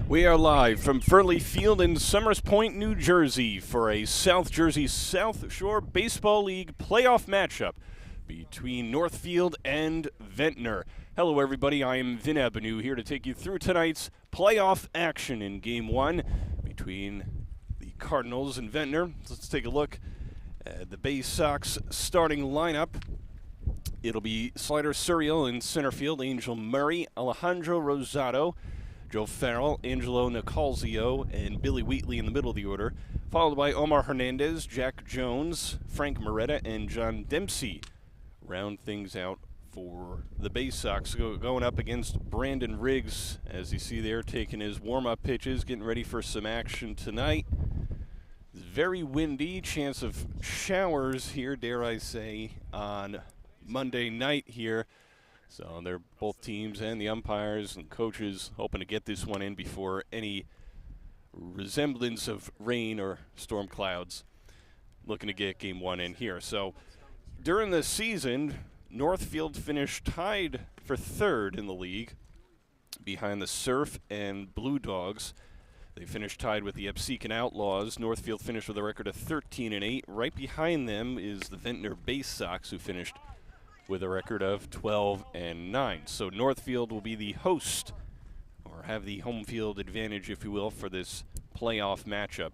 We are live from Fehrle Field in Summers Point, New Jersey for a South Jersey South Shore Baseball League playoff matchup between Northfield and Ventnor. Hello everybody, I am Vin Avenue here to take you through tonight's playoff action in Game 1 between the Cardinals and Ventnor. Let's take a look at the BaySox starting lineup. It'll be Slider Sjssbl in center field, Angel Murray, Alejandro Rosado, Joe Fehrle, Angelo Nicalzio, and Billy Wheatley in the middle of the order, followed by Omar Hernandez, Jack Jones, Frank Moretta, and John Dempsey. Round things out for the BaySox, going up against Brandon Riggs, as you see there, taking his warm-up pitches, getting ready for some action tonight. It's very windy, chance of showers here, dare I say, on Monday night here. So they're both teams and the umpires and coaches hoping to get this one in before any resemblance of rain or storm clouds. Looking to get Game 1 in here. So during the season, Northfield finished tied for third in the league behind the Surf and Blue Dogs. They finished tied with the Absecon Outlaws. Northfield finished with a record of 13-8. Right behind them is the Ventnor BaySox, who finished with a record of 12-9. So Northfield will be the host, or have the home field advantage, if you will, for this playoff matchup.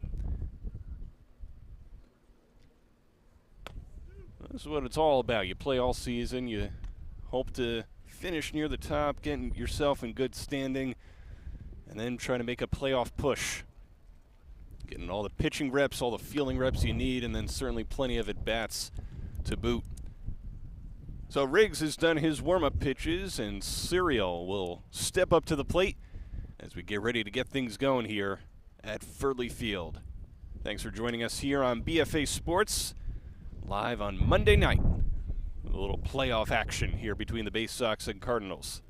This is what it's all about. You play all season, you hope to finish near the top, getting yourself in good standing, and then trying to make a playoff push. Getting all the pitching reps, all the fielding reps you need, and then certainly plenty of at-bats to boot. So Riggs has done his warm-up pitches, and Sjssbl will step up to the plate as we get ready to get things going here at Fehrle Field. Thanks for joining us here on BFA Sports, live on Monday night. A little playoff action here between the BaySox and Cardinals.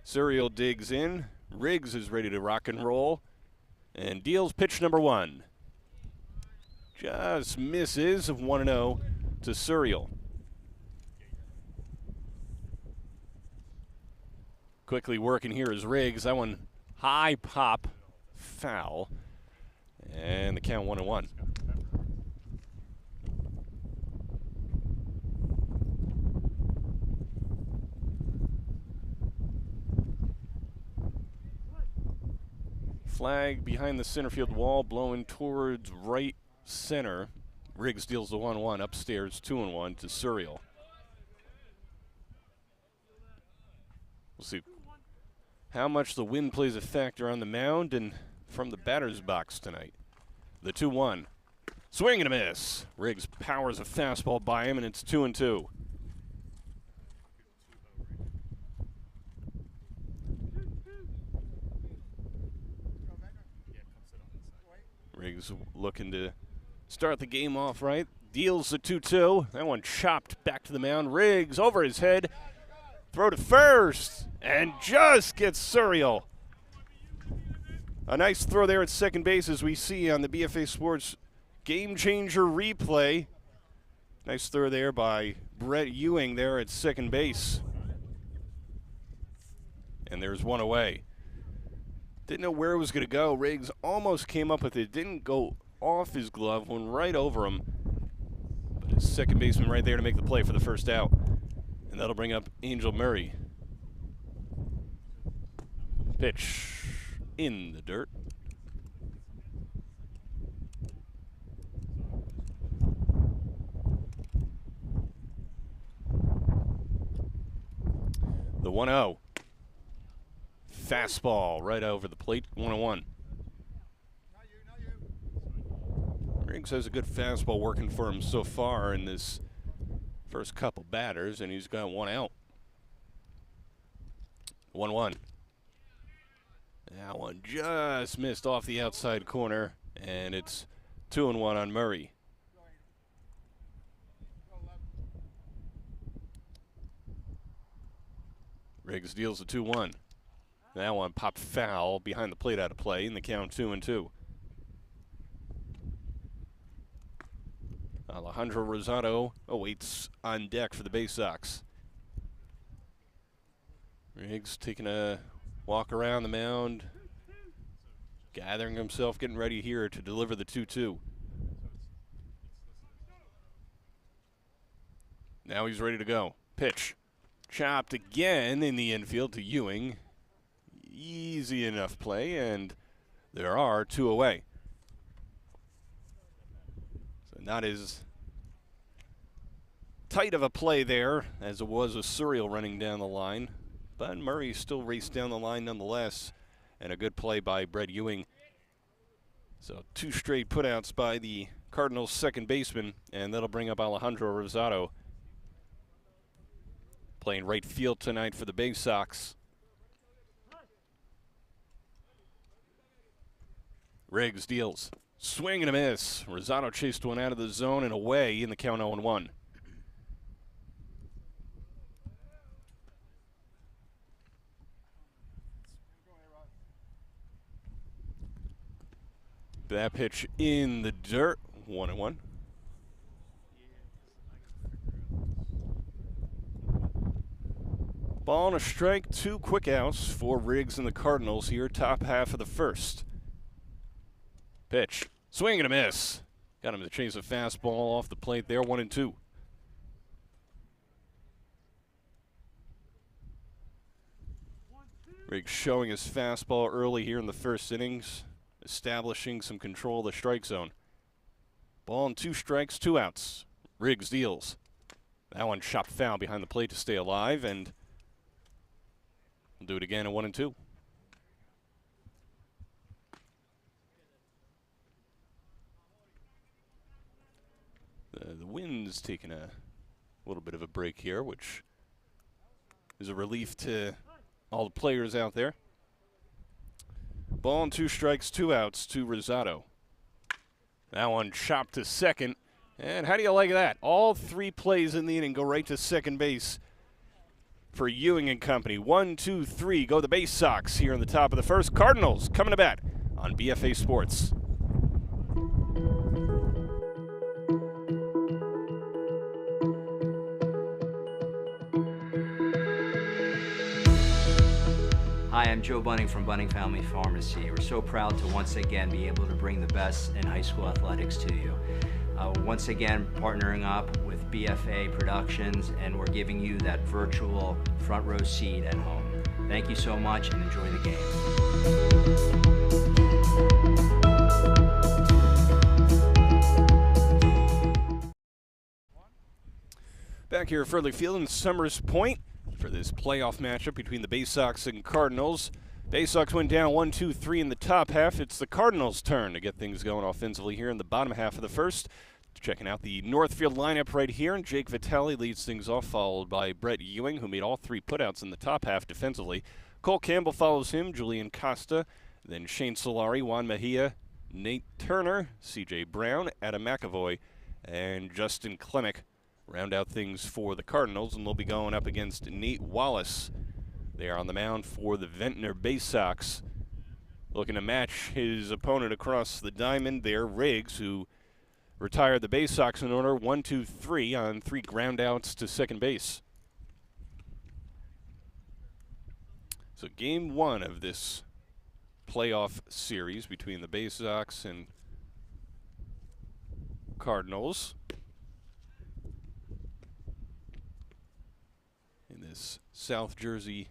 Sjssbl digs in. Riggs is ready to rock and roll and deals pitch number 1. Just misses, 1-0 to Sjssbl. Quickly working here is Riggs. That one high pop foul. And the count 1-1. Flag behind the center field wall, blowing towards right center. Riggs deals the 1-1 upstairs, 2-1 to Sjssbl. We'll see how much the wind plays a factor on the mound and from the batter's box tonight. The 2-1. Swing and a miss. Riggs powers a fastball by him, and it's 2-2. Riggs looking to start the game off right. Deals the 2-2. That one chopped back to the mound. Riggs over his head. Throw to first. And just gets Sjssbl. A nice throw there at second base, as we see on the BFA Sports Gamechanger replay. Nice throw there by Brett Ewing there at second base. And there's one away. Didn't know where it was going to go. Riggs almost came up with it. Didn't go off his glove, went right over him. But his second baseman right there to make the play for the first out. And that'll bring up Angel Murray. Pitch in the dirt. The 1-0. Fastball right over the plate, 1-1. Riggs has a good fastball working for him so far in this first couple batters, and he's got one out. 1-1. That one just missed off the outside corner, and it's 2-1 on Murray. Riggs deals the 2-1. That one popped foul behind the plate out of play, and the count 2-2. Alejandro Rosado awaits on deck for the BaySox. Riggs taking a walk around the mound, gathering himself, getting ready here to deliver the 2-2. Now he's ready to go. Pitch. Chopped again in the infield to Ewing. Easy enough play, and there are 2 away. So not as tight of a play there as it was with Surreal running down the line. But Murray still raced down the line nonetheless. And a good play by Brett Ewing. So 2 straight putouts by the Cardinals' second baseman, and that'll bring up Alejandro Rosado. Playing right field tonight for the BaySox. Riggs deals. Swing and a miss. Rosado chased one out of the zone and away in the count 0-1. That pitch in the dirt. 1-1. Ball and a strike, 2 quick outs for Riggs and the Cardinals here, top half of the first. Pitch. Swing and a miss. Got him to chase a fastball off the plate there, 1-2. Riggs showing his fastball early here in the first innings, establishing some control of the strike zone. Ball and 2 strikes, 2 outs. Riggs deals. That one chopped foul behind the plate to stay alive, and we'll do it again at 1-2. The wind's taking a little bit of a break here, which is a relief to all the players out there. Ball and 2 strikes, 2 outs to Rosado. That one chopped to second. And how do you like that? All 3 plays in the inning go right to second base for Ewing and company. 1, 2, 3 go the BaySox here in the top of the first. Cardinals coming to bat on BFA Sports. Hi, I'm Joe Bunting from Bunting Family Pharmacy. We're so proud to once again be able to bring the best in high school athletics to you. Once again, partnering up with BFA Productions, and we're giving you that virtual front row seat at home. Thank you so much and enjoy the game. Back here at Fehrle Field in Summers Point for this playoff matchup between the BaySox and Cardinals. BaySox went down 1-2-3 in the top half. It's the Cardinals' turn to get things going offensively here in the bottom half of the first. Checking out the Northfield lineup right here, and Jake Vitale leads things off, followed by Brett Ewing, who made all 3 putouts in the top half defensively. Cole Campbell follows him, Julian Costa, then Shane Solari, Juan Mejia, Nate Turner, C.J. Brown, Adam McAvoy, and Justin Klemick round out things for the Cardinals, and they'll be going up against Nate Wallace. They are on the mound for the Ventnor BaySox, looking to match his opponent across the diamond there, Riggs, who retired the BaySox in order 1-2-3 on 3 groundouts to second base. So game 1 of this playoff series between the BaySox and Cardinals in this South Jersey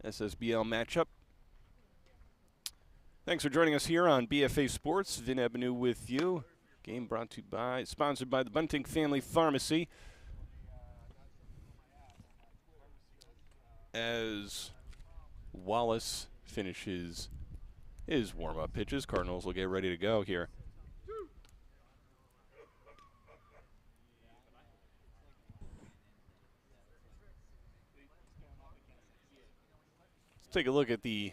Sjssbl matchup. Thanks for joining us here on BFA Sports. Vin Ebenu with you. Game brought to you by, sponsored by the Bunting Family Pharmacy. As Wallace finishes his warm-up pitches, Cardinals will get ready to go here. Let's take a look at the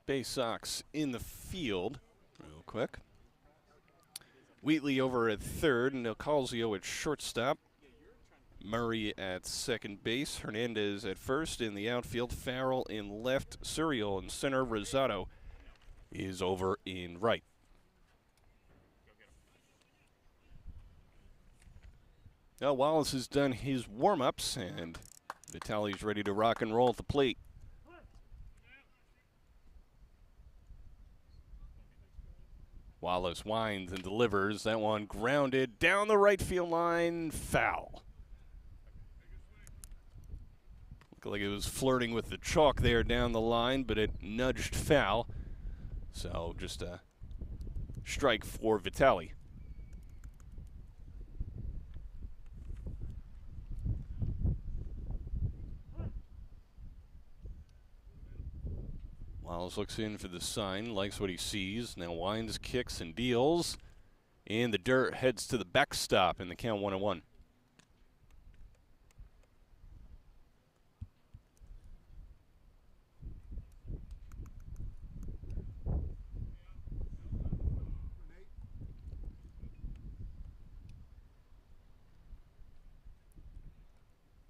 BaySox in the field real quick. Wheatley over at third, and Nicalzio at shortstop. Murray at second base. Hernandez at first. In the outfield, Fehrle in left. Surreal in center. Rosado is over in right. Now Wallace has done his warm-ups, and Vitali's ready to rock and roll at the plate. Wallace winds and delivers. That one grounded down the right field line. Foul. Looked like it was flirting with the chalk there down the line, but it nudged foul. So just a strike for Vitali. Wallace looks in for the sign, likes what he sees. Now winds, kicks, and deals. In the dirt, heads to the backstop in the count 1-1.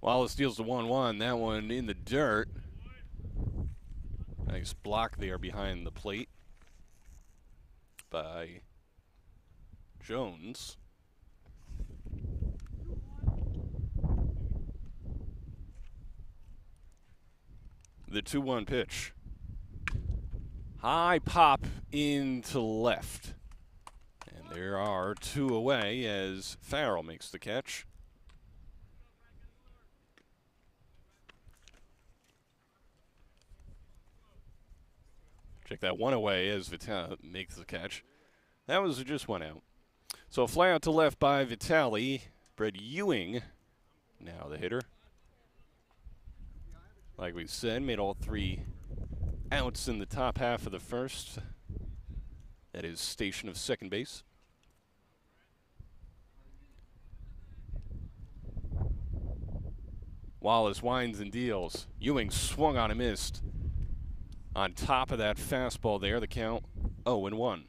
Wallace deals the 1-1. That one in the dirt. Nice block there behind the plate by Jones. The 2-1 pitch. High pop into left. And there are two away as Fehrle makes the catch. Check that one away as Vitali makes the catch. That was just one out. So a fly out to left by Vitali. Brett Ewing, now the hitter. Like we said, made all three outs in the top half of the first. At his station of second base. Wallace winds and deals. Ewing swung on and missed. On top of that fastball there, the count 0-1.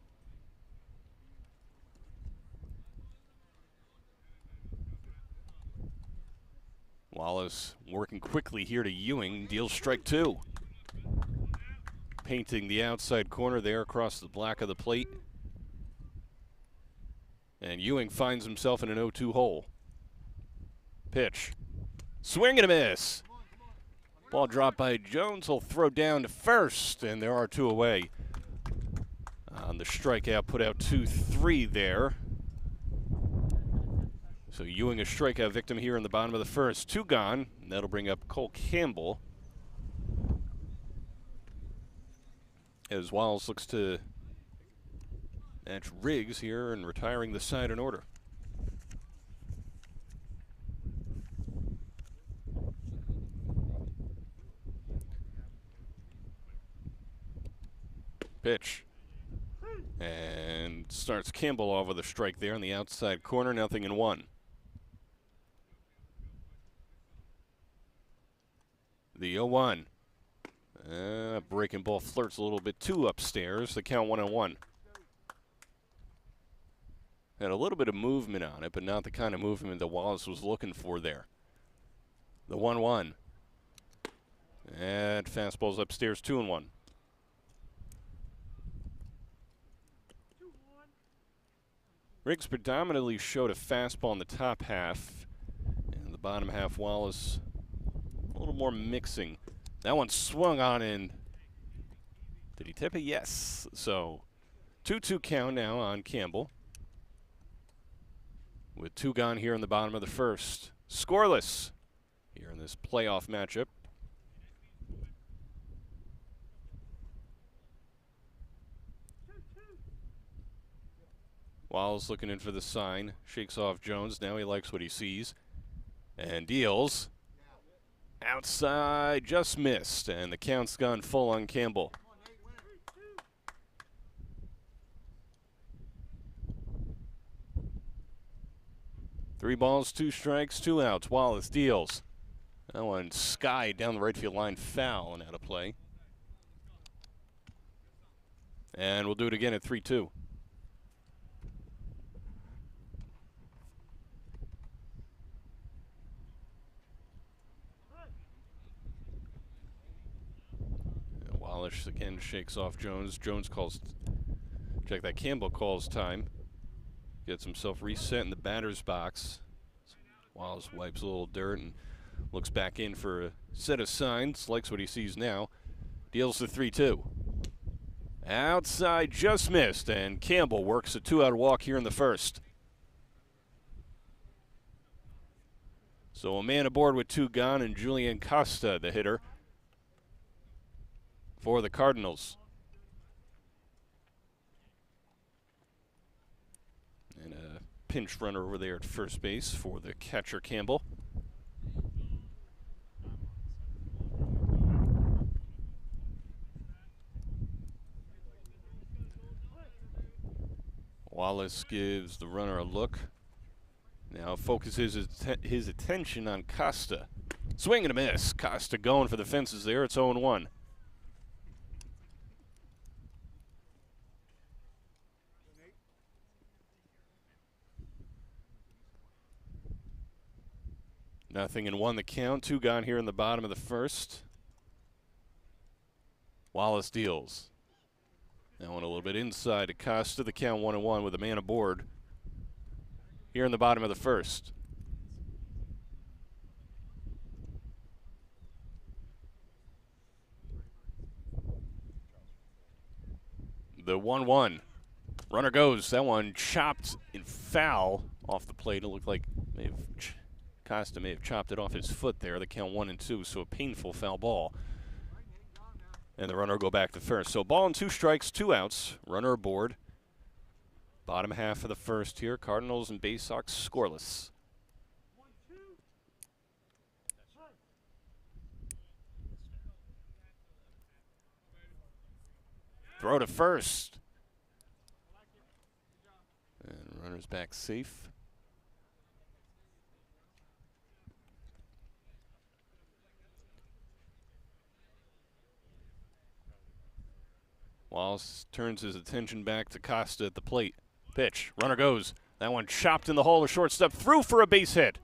Wallace working quickly here to Ewing, deals strike two. Painting the outside corner there across the black of the plate. And Ewing finds himself in an 0-2 hole. Pitch. Swing and a miss. Ball dropped by Jones. He'll throw down to first, and there are two away. On the strikeout, put out 2-3 there. So Ewing a strikeout victim here in the bottom of the first. Two gone, and that'll bring up Cole Campbell. As Wallace looks to match Riggs here and retiring the side in order. Pitch. And starts Campbell off with a strike there in the outside corner, 0-1. The 0-1. Breaking ball flirts a little bit too upstairs. The count 1-1. Had a little bit of movement on it, but not the kind of movement that Wallace was looking for there. The 1-1. And fastball's upstairs, 2-1. Riggs predominantly showed a fastball in the top half. And the bottom half, Wallace a little more mixing. That one swung on in. Did he tip it? Yes. So 2-2 count now on Campbell. With two gone here in the bottom of the first. Scoreless here in this playoff matchup. Wallace looking in for the sign. Shakes off Jones. Now he likes what he sees. And deals. Outside, just missed. And the count's gone full on Campbell. Three balls, two strikes, two outs. Wallace deals. That one skied down the right field line, foul and out of play. And we'll do it again at 3-2. Wallace again shakes off Jones. Jones calls, check that, Campbell calls time. Gets himself reset in the batter's box. Wallace wipes a little dirt and looks back in for a set of signs, likes what he sees now. Deals the 3-2. Outside, just missed, and Campbell works a 2-out walk here in the first. So a man aboard with 2 gone, and Julian Costa, the hitter, for the Cardinals. And a pinch runner over there at first base for the catcher, Campbell. Wallace gives the runner a look. Now focuses his attention on Costa. Swing and a miss. Costa going for the fences there. It's 0-1. Nothing in 1 the count. 2 gone here in the bottom of the first. Wallace deals. That one a little bit inside to Costa. The count 1-1 with a man aboard here in the bottom of the first. The 1-1. Runner goes. That one chopped in foul off the plate. It looked like Costa may have chopped it off his foot there. The count 1-2, so a painful foul ball. And the runner will go back to first. So ball and 2 strikes, 2 outs. Runner aboard. Bottom half of the first here. Cardinals and BaySox scoreless. Throw to first. And runner's back safe. Wallace turns his attention back to Costa at the plate. Pitch. Runner goes. That one chopped in the hole to shortstop. Through for a base hit.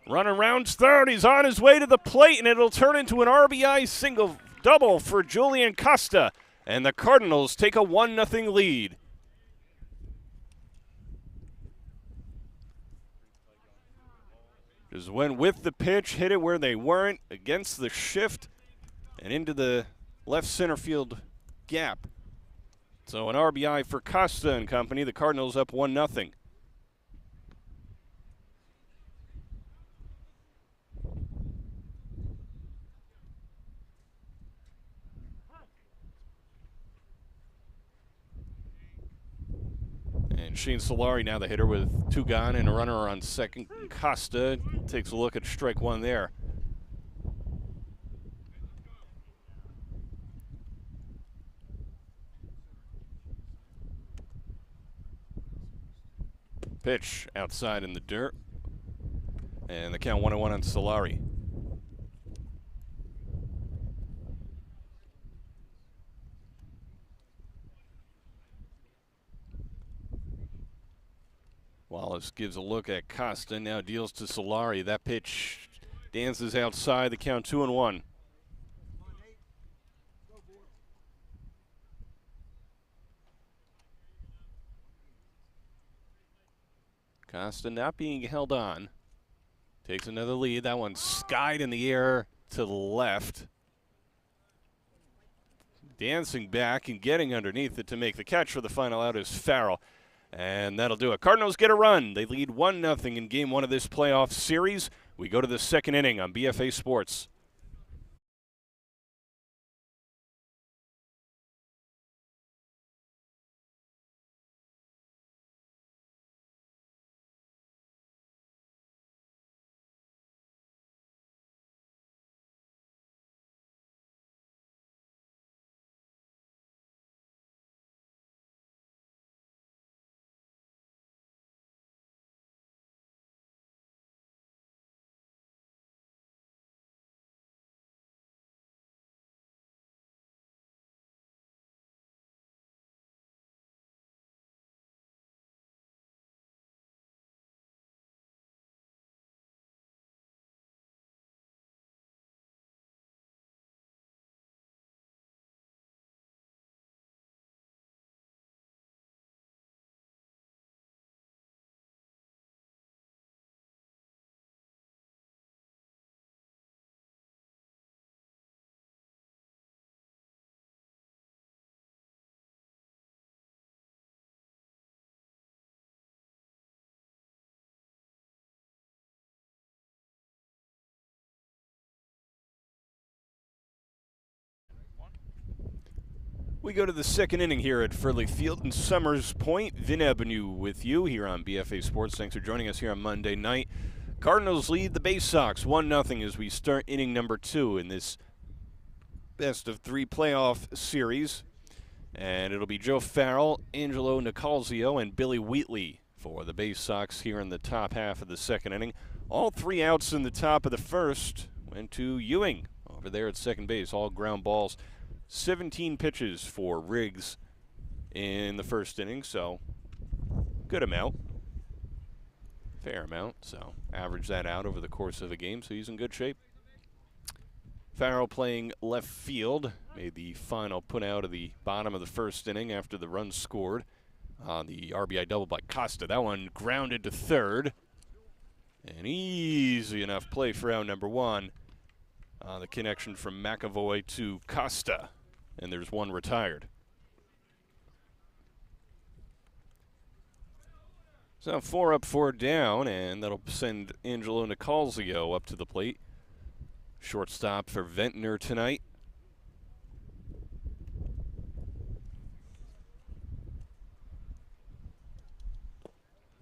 Runner rounds third. He's on his way to the plate, and it'll turn into an RBI double for Julian Costa. And the Cardinals take a 1-0 lead. Just went with the pitch, hit it where they weren't, against the shift, and into the left center field gap. So an RBI for Costa and company. The Cardinals up 1-0. And Sjssbl now the hitter with 2 gone and a runner on second. Costa takes a look at strike 1 there. Pitch outside in the dirt. And the count 1-1 on Sjssbl. Wallace gives a look at Costa, now deals to Sjssbl. That pitch dances outside, the count 2-1. Costa not being held on. Takes another lead. That one skied in the air to the left. Dancing back and getting underneath it to make the catch for the final out is Fehrle. And that'll do it. Cardinals get a run. They lead 1-0 in Game 1 of this playoff series. We go to the second inning on BFA Sports. We go to the second inning here at Fehrle Field in Summers Point. Ventnor with you here on BFA Sports. Thanks for joining us here on Monday night. Cardinals lead the BaySox 1-0 as we start inning number 2 in this best-of-3 playoff series. And it'll be Joe Fehrle, Angelo Nicalzio, and Billy Wheatley for the BaySox here in the top half of the second inning. All 3 outs in the top of the first went to Ewing over there at second base, all ground balls. 17 pitches for Riggs in the first inning, so good amount. Fair amount, so average that out over the course of a game, so he's in good shape. Fehrle playing left field, made the final put out of the bottom of the first inning after the run scored on the RBI double by Costa. That one grounded to third. An easy enough play for out number 1. The connection from McAvoy to Costa. And there's one retired. So 4 up, 4 down, and that'll send Angelo Nicalzio up to the plate. Shortstop for Ventnor tonight.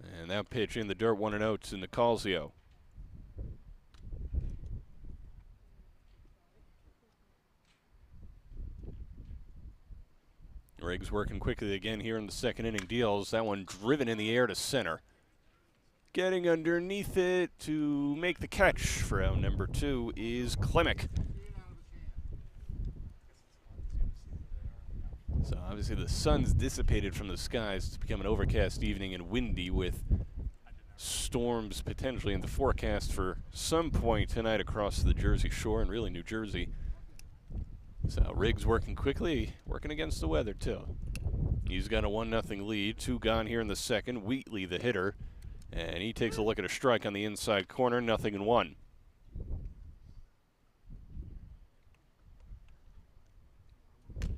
And that pitch in the dirt, 1-0 to Nicalzio. Riggs working quickly again here in the second inning. Deals that one driven in the air to center. Getting underneath it to make the catch for out number 2 is Klimek. So obviously the sun's dissipated from the skies. It's become an overcast evening and windy with storms potentially in the forecast for some point tonight across the Jersey Shore and really New Jersey. So Riggs working quickly, working against the weather too. He's got a 1-0 lead, 2 gone here in the second. Wheatley the hitter, and he takes a look at a strike on the inside corner, 0-1.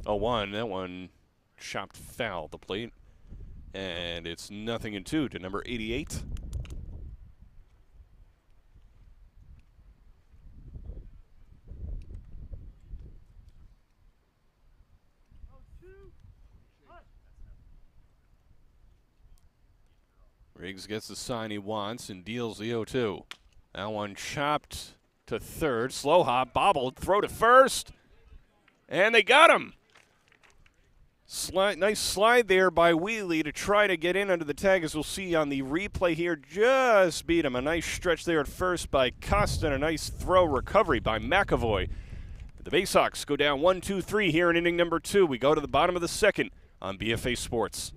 Oh, that one chopped foul at the plate, and it's 0-2 to number 88. Riggs gets the sign he wants and deals the 0-2. That one chopped to third. Slow hop, bobbled, throw to first. And they got him. Nice slide there by Wheatley to try to get in under the tag, as we'll see on the replay here. Just beat him. A nice stretch there at first by Costa and a nice throw recovery by McAvoy. The BaySox go down 1-2-3 here in inning number 2. We go to the bottom of the second on BFA Sports.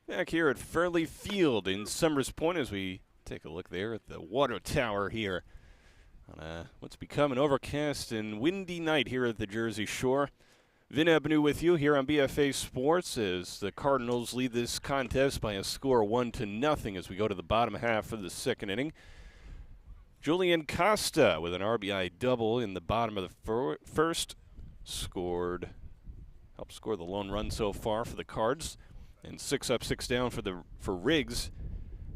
Back here at Fehrle Field in Summers Point as we take a look there at the water tower here on what's become an overcast and windy night here at the Jersey Shore. Ventnor with you here on BFA Sports as the Cardinals lead this contest by a score 1-0 as we go to the bottom half of the second inning. Julian Costa with an RBI double in the bottom of the first helped score the lone run so far for the Cards. And 6 up, 6 down for Riggs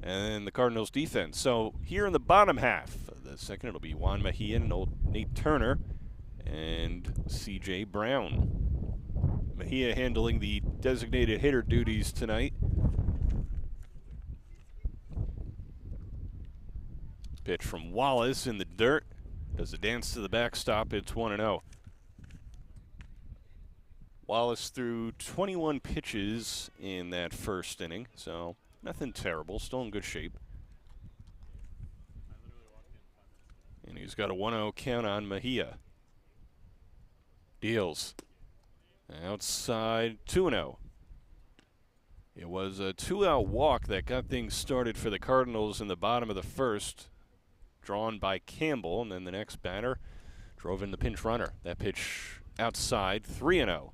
and the Cardinals defense. So here in the bottom half of the second, it'll be Juan Mejia and old Nate Turner and CJ Brown. Mejia handling the designated hitter duties tonight. Pitch from Wallace in the dirt. Does a dance to the backstop. It's 1-0. Wallace threw 21 pitches in that first inning, so nothing terrible. Still in good shape. And he's got a 1-0 count on Mejia. Deals. Outside, 2-0. It was a 2-out walk that got things started for the Cardinals in the bottom of the first, drawn by Campbell, and then the next batter drove in the pinch runner. That pitch outside, 3-0.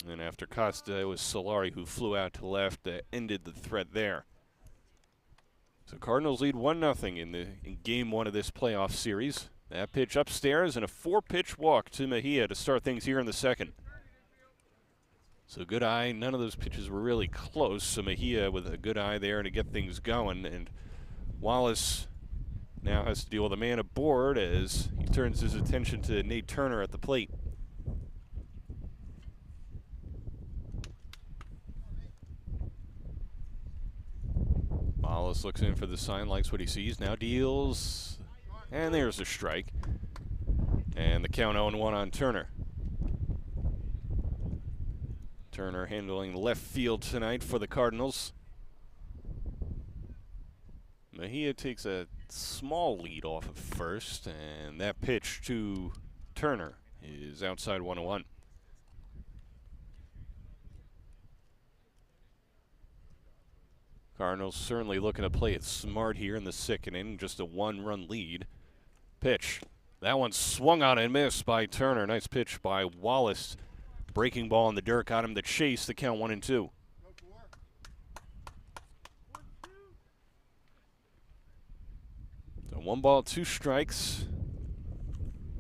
And after Costa, it was Solari who flew out to left that ended the threat there. So Cardinals lead 1-0 in game 1 of this playoff series. That pitch upstairs and a 4-pitch walk to Mejia to start things here in the second. So good eye. None of those pitches were really close. So Mejia with a good eye there to get things going. And Wallace now has to deal with a man aboard as he turns his attention to Nate Turner at the plate. Wallace looks in for the sign, likes what he sees, now deals, and there's a strike. And the count 0-1 on Turner. Turner handling left field tonight for the Cardinals. Mejia takes a small lead off of first, and that pitch to Turner is outside 1-1. Cardinals certainly looking to play it smart here in the second inning, just a 1-run lead. Pitch. That one swung on and missed by Turner. Nice pitch by Wallace. Breaking ball in the dirt got him to chase the count 1-2. So 1 ball, 2 strikes.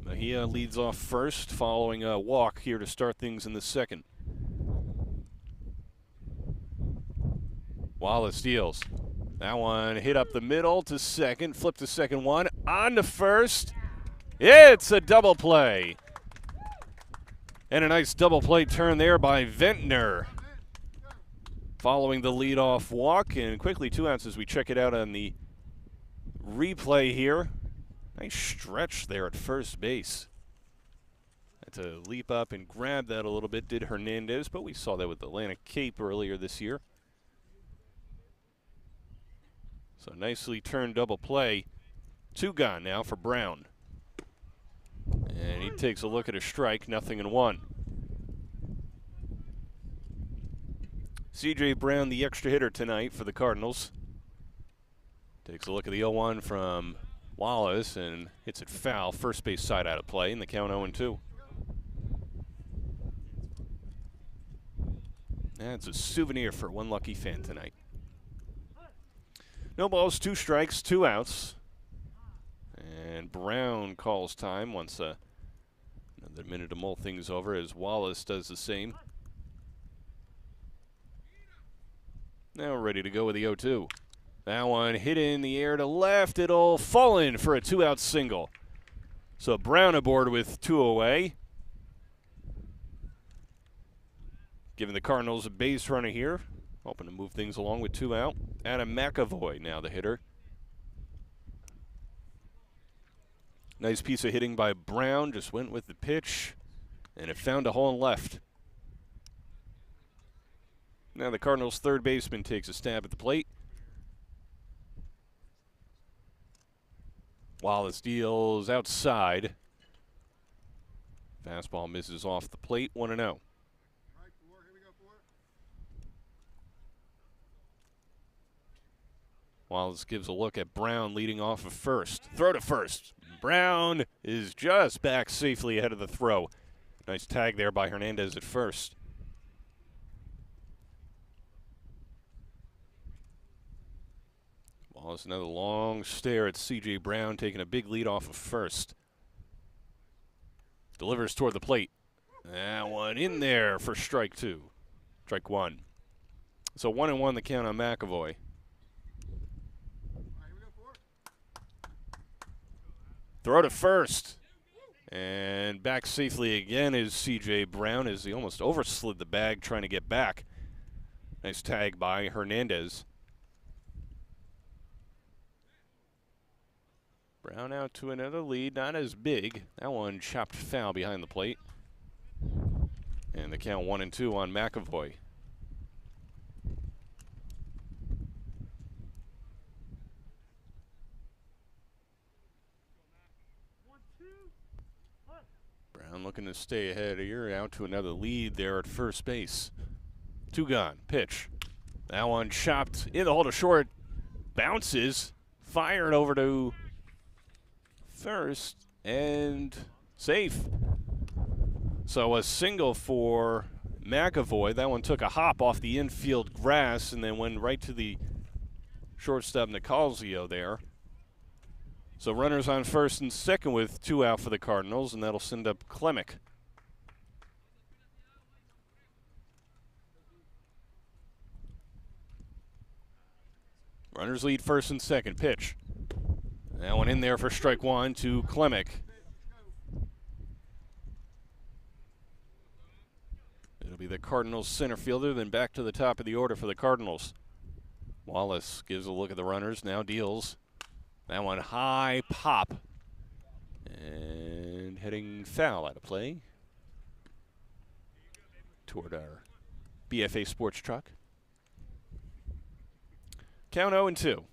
Mejia leads off first, following a walk here to start things in the second. Wallace deals. That one hit up the middle to second, flip to second one, on to first. It's a double play. And a nice double play turn there by Ventnor. Following the leadoff walk, and quickly 2 outs as we check it out on the replay here. Nice stretch there at first base. Had to leap up and grab that a little bit, did Hernandez, but we saw that with Atlantic Cape earlier this year. So nicely turned double play. 2 gone now for Brown. And he takes a look at a strike, 0-1. CJ Brown, the extra hitter tonight for the Cardinals. Takes a look at the 0-1 from Wallace and hits it foul. First base side out of play, and the count 0-2. That's a souvenir for one lucky fan tonight. No balls, 2 strikes, 2 outs. And Brown calls time, wants another minute to mull things over as Wallace does the same. Now ready to go with the 0-2. That one hit in the air to left. It'll fall in for a 2-out single. So Brown aboard with 2 away. Giving the Cardinals a base runner here. Hoping to move things along with 2 out. Adam McAvoy now the hitter. Nice piece of hitting by Brown. Just went with the pitch. And it found a hole in left. Now the Cardinals' third baseman takes a stab at the plate. Wallace deals outside. Fastball misses off the plate, 1-0. Wallace gives a look at Brown leading off of first. Throw to first. Brown is just back safely ahead of the throw. Nice tag there by Hernandez at first. Wallace another long stare at C.J. Brown taking a big lead off of first. Delivers toward the plate. That one in there for strike 2. Strike 1. So 1-1 the count on McAvoy. Throw to first. And back safely again is C.J. Brown as he almost overslid the bag trying to get back. Nice tag by Hernandez. Brown out to another lead, not as big. That one chopped foul behind the plate. And the count 1-2 on McAvoy. Brown looking to stay ahead here, out to another lead there at first base. 2 gone, pitch. That one chopped in the hole to short. Bounces, fired over to first, and safe. So a single for McAvoy. That one took a hop off the infield grass and then went right to the shortstop Nicasio there. So runners on first and second with 2 out for the Cardinals, and that'll send up Klemic. Runners lead first and second. Pitch. That one in there for strike 1 to Klemic. It'll be the Cardinals center fielder, then back to the top of the order for the Cardinals. Wallace gives a look at the runners, now deals. That one high pop. And heading foul out of play toward our BFA Sports truck. Count 0-2.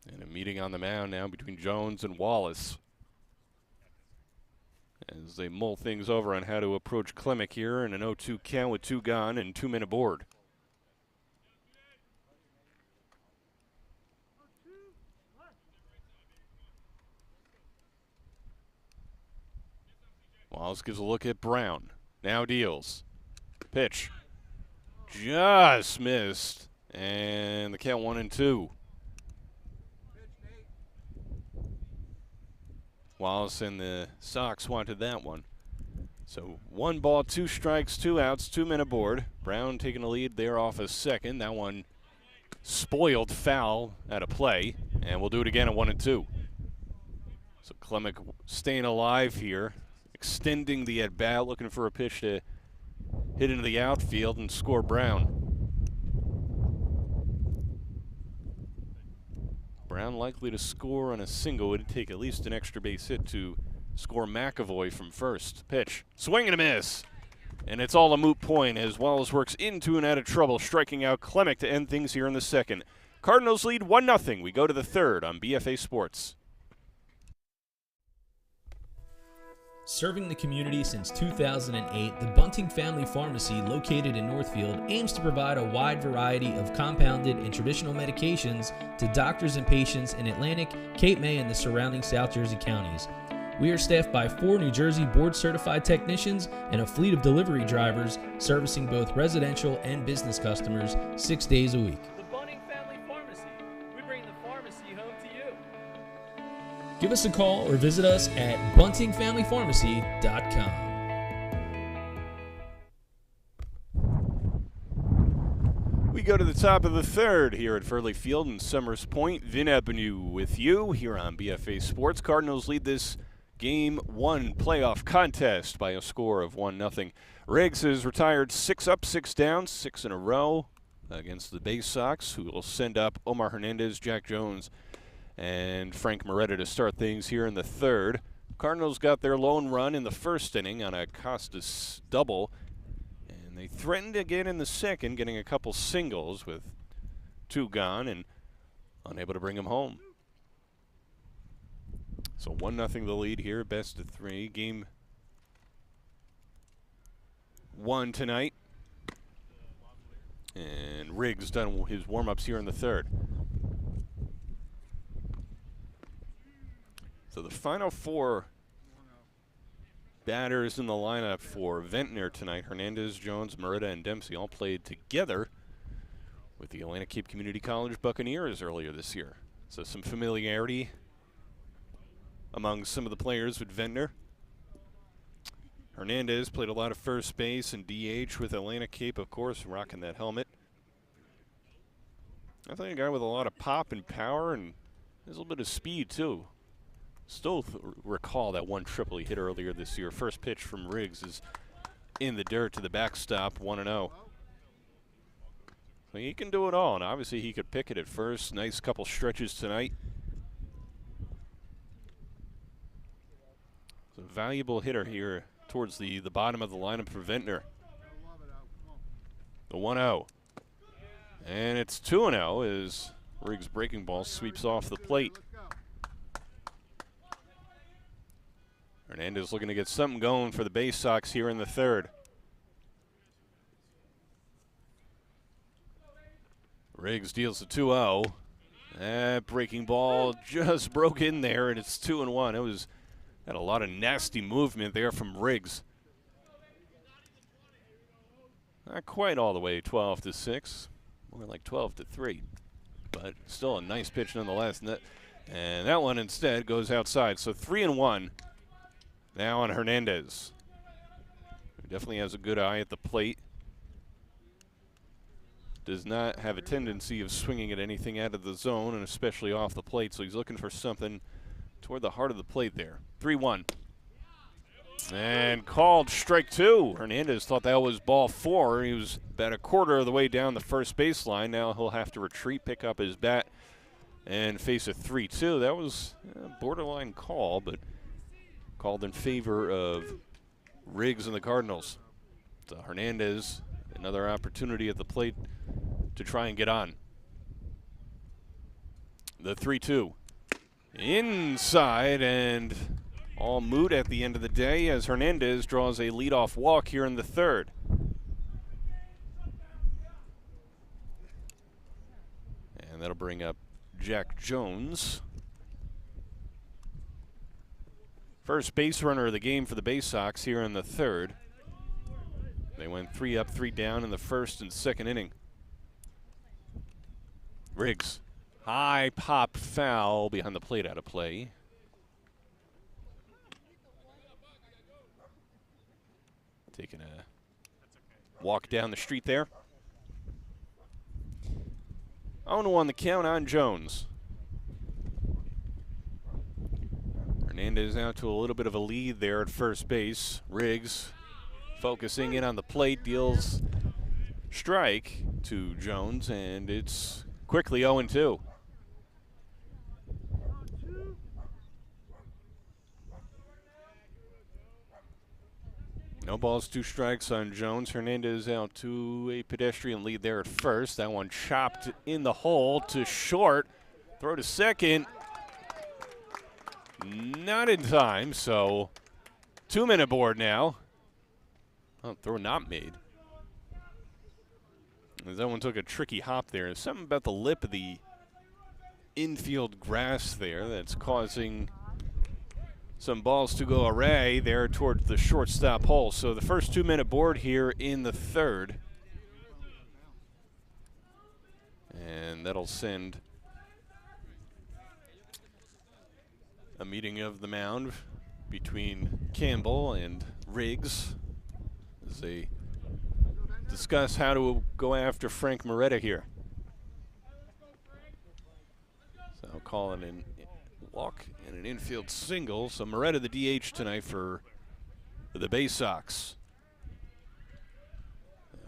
And a meeting on the mound now between Jones and Wallace as they mull things over on how to approach Klemic here in an 0-2 count with 2 gone and 2 men aboard. Wallace gives a look at Brown. Now deals. Pitch. Just missed. And the count 1-2. Wallace and the Sox wanted that one. So 1 ball, 2 strikes, 2 outs, 2 men aboard. Brown taking a lead there off a second. That one spoiled foul out of play. And we'll do it again at 1-2. So Klemic staying alive here. Extending the at-bat, looking for a pitch to hit into the outfield and score Brown. Brown likely to score on a single. It would take at least an extra base hit to score McAvoy from first. Pitch. Swing and a miss. And it's all a moot point as Wallace works into and out of trouble, striking out Klemic to end things here in the second. Cardinals lead 1-0. We go to the third on BFA Sports. Serving the community since 2008, the Bunting Family Pharmacy, located in Northfield, aims to provide a wide variety of compounded and traditional medications to doctors and patients in Atlantic, Cape May, and the surrounding South Jersey counties. We are staffed by 4 New Jersey board-certified technicians and a fleet of delivery drivers servicing both residential and business customers 6 days a week. The Bunting Family Pharmacy. We bring the pharmacy home to you. Give us a call or visit us at buntingfamilypharmacy.com. We go to the top of the third here at Fehrle Field in Summers Point. Vin Avenue with you here on BFA Sports. Cardinals lead this Game 1 playoff contest by a score of 1-0. Riggs has retired 6 up, 6 down, 6 in a row against the BaySox, who will send up Omar Hernandez, Jack Jones, and Frank Moretta to start things here in the third. Cardinals got their lone run in the first inning on a Costas double, and they threatened again in the second, getting a couple singles with 2 gone and unable to bring them home. So 1-0 the lead here, best of 3. Game 1 tonight. And Riggs done his warm-ups here in the third. So the final 4 batters in the lineup for Ventnor tonight, Hernandez, Jones, Moretta, and Dempsey, all played together with the Atlantic Cape Community College Buccaneers earlier this year. So some familiarity among some of the players with Ventnor. Hernandez played a lot of first base and DH with Atlantic Cape, of course, rocking that helmet. I think a guy with a lot of pop and power and has a little bit of speed, too. Still recall that one triple he hit earlier this year. First pitch from Riggs is in the dirt to the backstop, 1-0. So he can do it all, and obviously he could pick it at first. Nice couple stretches tonight. It's a valuable hitter here towards the bottom of the lineup for Ventnor. The 1-0. And it's 2-0 as Riggs' breaking ball sweeps off the plate. Hernandez looking to get something going for the BaySox here in the third. Riggs deals the 2-0. That breaking ball just broke in there, and it's 2-1. It had a lot of nasty movement there from Riggs. Not quite all the way 12-6, more like 12-3, but still a nice pitch nonetheless. And that one instead goes outside. So 3-1 now on Hernandez. He definitely has a good eye at the plate. Does not have a tendency of swinging at anything out of the zone, and especially off the plate, so he's looking for something toward the heart of the plate there. 3-1. And called strike two. Hernandez thought that was ball four. He was about a quarter of the way down the first baseline. Now he'll have to retreat, pick up his bat, and face a 3-2. That was a borderline call, but called in favor of Riggs and the Cardinals. So Hernandez, another opportunity at the plate to try and get on. The 3-2. Inside, and all moot at the end of the day as Hernandez draws a leadoff walk here in the third. And that'll bring up Jack Jones. First base runner of the game for the BaySox here in the third. They went 3 up, 3 down in the first and second inning. Riggs. High pop foul behind the plate, out of play. Taking a walk down the street there. 0-1 on the count on Jones. Hernandez out to a little bit of a lead there at first base. Riggs focusing in on the plate, deals strike to Jones, and it's quickly 0-2. No balls, 2 strikes on Jones. Hernandez out to a pedestrian lead there at first. That one chopped in the hole to short. Throw to second. Not in time, so 2-minute board now. Oh, throw not made. As that one took a tricky hop there. There's something about the lip of the infield grass there that's causing some balls to go array there towards the shortstop hole. So the first 2-minute board here in the third. And that'll send a meeting of the mound between Campbell and Riggs as they discuss how to go after Frank Moretta here. So calling in walk and an infield single. So Moretta the DH tonight for the BaySox.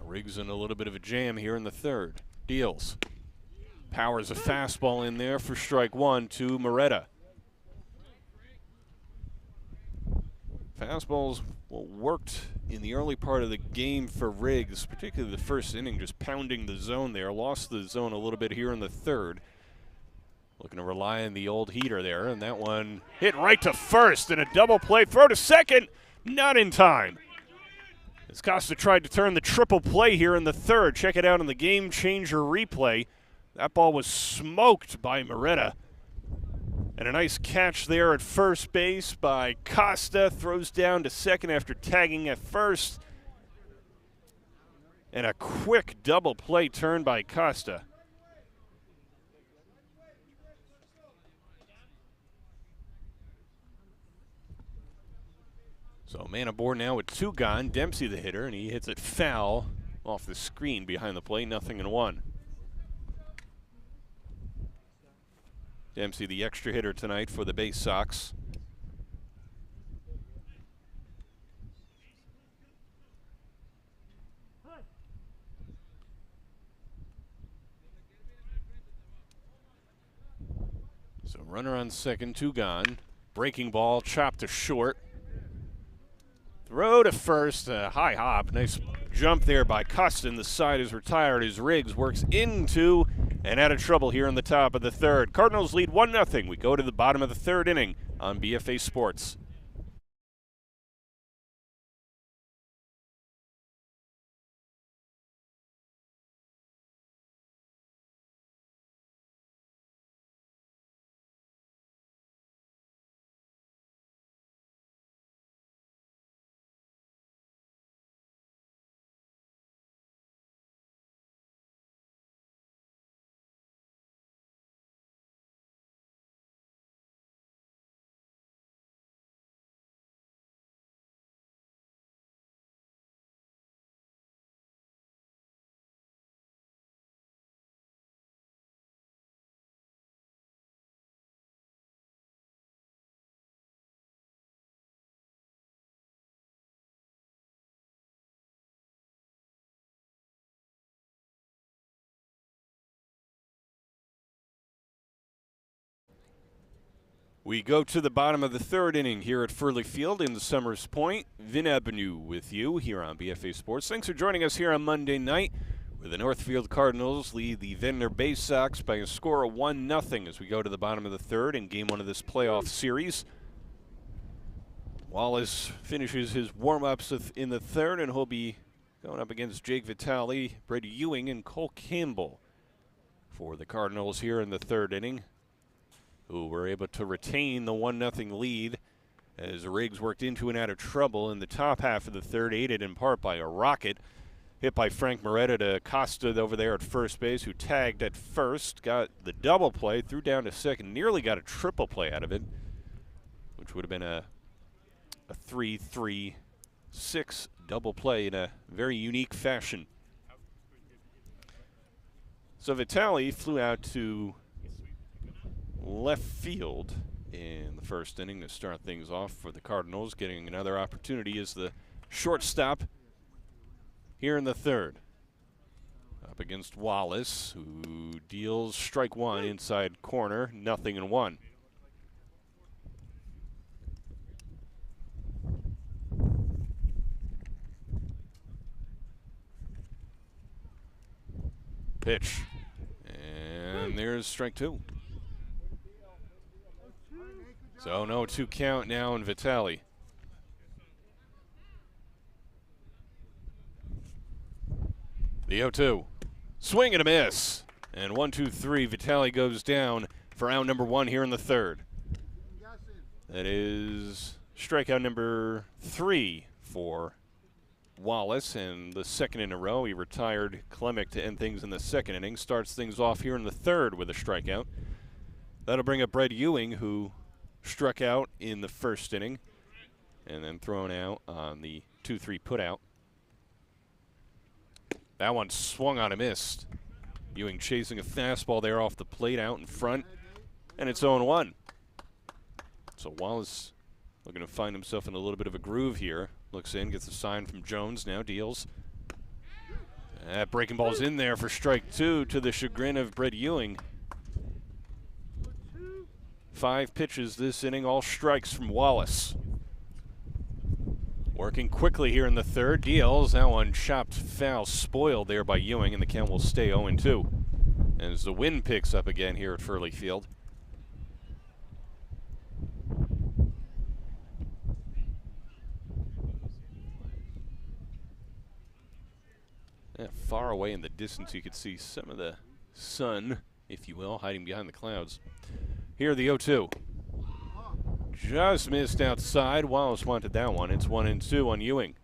Riggs in a little bit of a jam here in the third. Deals. Powers a fastball in there for strike one to Moretta. Fastballs worked in the early part of the game for Riggs, particularly the first inning, just pounding the zone there. Lost the zone a little bit here in the third. Looking to rely on the old heater there, and that one hit right to first in a double play. Throw to second, not in time. As Costa tried to turn the triple play here in the third. Check it out on the Gamechanger replay. That ball was smoked by Moretta. And a nice catch there at first base by Costa. Throws down to second after tagging at first. And a quick double play turn by Costa. So man aboard now with 2 gone. Dempsey the hitter, and he hits it foul off the screen behind the plate. 0-1. Dempsey, the extra hitter tonight for the BaySox. So runner on second, 2 gone. Breaking ball, chopped to short. Throw to first, high hop. Nice jump there by Custon. The side is retired as Riggs works into and out of trouble here in the top of the third. Cardinals lead 1-0. We go to the bottom of the third inning on BFA Sports. We go to the bottom of the third inning here at Fehrle Field in the Summers Point. Vin Avenue with you here on BFA Sports. Thanks for joining us here on Monday night, where the Northfield Cardinals lead the Ventnor BaySox by a score of 1-0 as we go to the bottom of the third in game 1 of this playoff series. Wallace finishes his warm-ups in the third, and he'll be going up against Jake Vitale, Brett Ewing, and Cole Campbell for the Cardinals here in the third inning, who were able to retain the 1-0 lead as Riggs worked into and out of trouble in the top half of the third, aided in part by a rocket hit by Frank Moretta to Costa over there at first base, who tagged at first, got the double play, threw down to second, nearly got a triple play out of it, which would have been a 3-3-6 double play in a very unique fashion. So Vitale flew out to left field in the first inning to start things off for the Cardinals, getting another opportunity as the shortstop here in the third. Up against Wallace, who deals strike 1 inside corner, 0-1. Pitch. And there's strike 2. So no 2 count now in Vitale. The 0-2. Swing and a miss. And 1-2-3. Vitale goes down for out number 1 here in the third. That is strikeout number 3 for Wallace, and the second in a row. He retired Klemic to end things in the second inning. Starts things off here in the third with a strikeout. That'll bring up Brett Ewing, who struck out in the first inning and then thrown out on the 2-3 putout. That one swung on and missed. Ewing chasing a fastball there off the plate out in front, and it's 0-1. So Wallace looking to find himself in a little bit of a groove here. Looks in, gets a sign from Jones, now deals. That breaking ball's in there for strike 2 to the chagrin of Brett Ewing. 5 pitches this inning, all strikes from Wallace. Working quickly here in the third, deals. That one chopped foul, spoiled there by Ewing, and the count will stay 0-2. And as the wind picks up again here at Fehrle Field. Yeah, far away in the distance, you could see some of the sun, if you will, hiding behind the clouds. Here, the 0-2. Just missed outside. Wallace wanted that one. It's 1-2 on Ewing.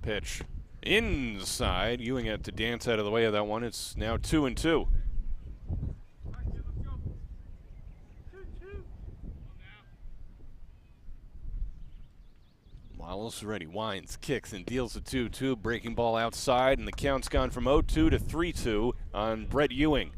Pitch. Inside, Ewing had to dance out of the way of that one. It's now 2-2. Wallace ready, winds, kicks, and deals the 2-2. Breaking ball outside, and the count's gone from 0-2 to 3-2 on Brett Ewing.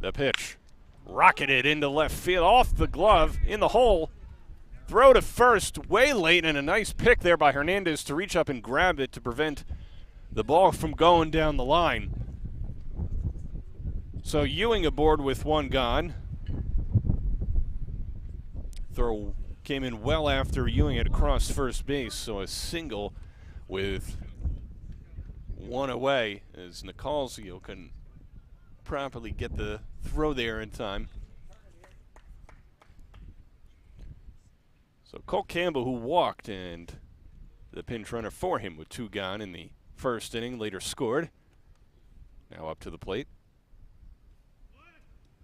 The pitch. Rocketed into left field, off the glove, in the hole. Throw to first, way late, and a nice pick there by Hernandez to reach up and grab it to prevent the ball from going down the line. So Ewing aboard with one gone. Throw came in well after Ewing had crossed first base, so a single with one away as Nicalzio couldn't properly get the throw there in time. So Cole Campbell, who walked, and the pinch runner for him with two gone in the first inning, later scored. Now up to the plate.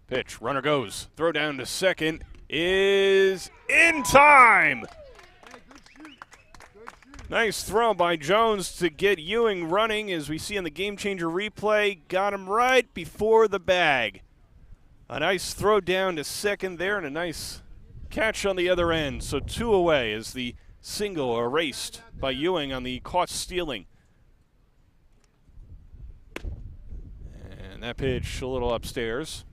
Pitch, runner goes. Throw down to second is in time. Nice throw by Jones to get Ewing running, as we see in the Gamechanger replay. Got him right before the bag. A nice throw down to second there and a nice catch on the other end. So two away as the single erased by Ewing on the caught stealing. And that pitch a little upstairs.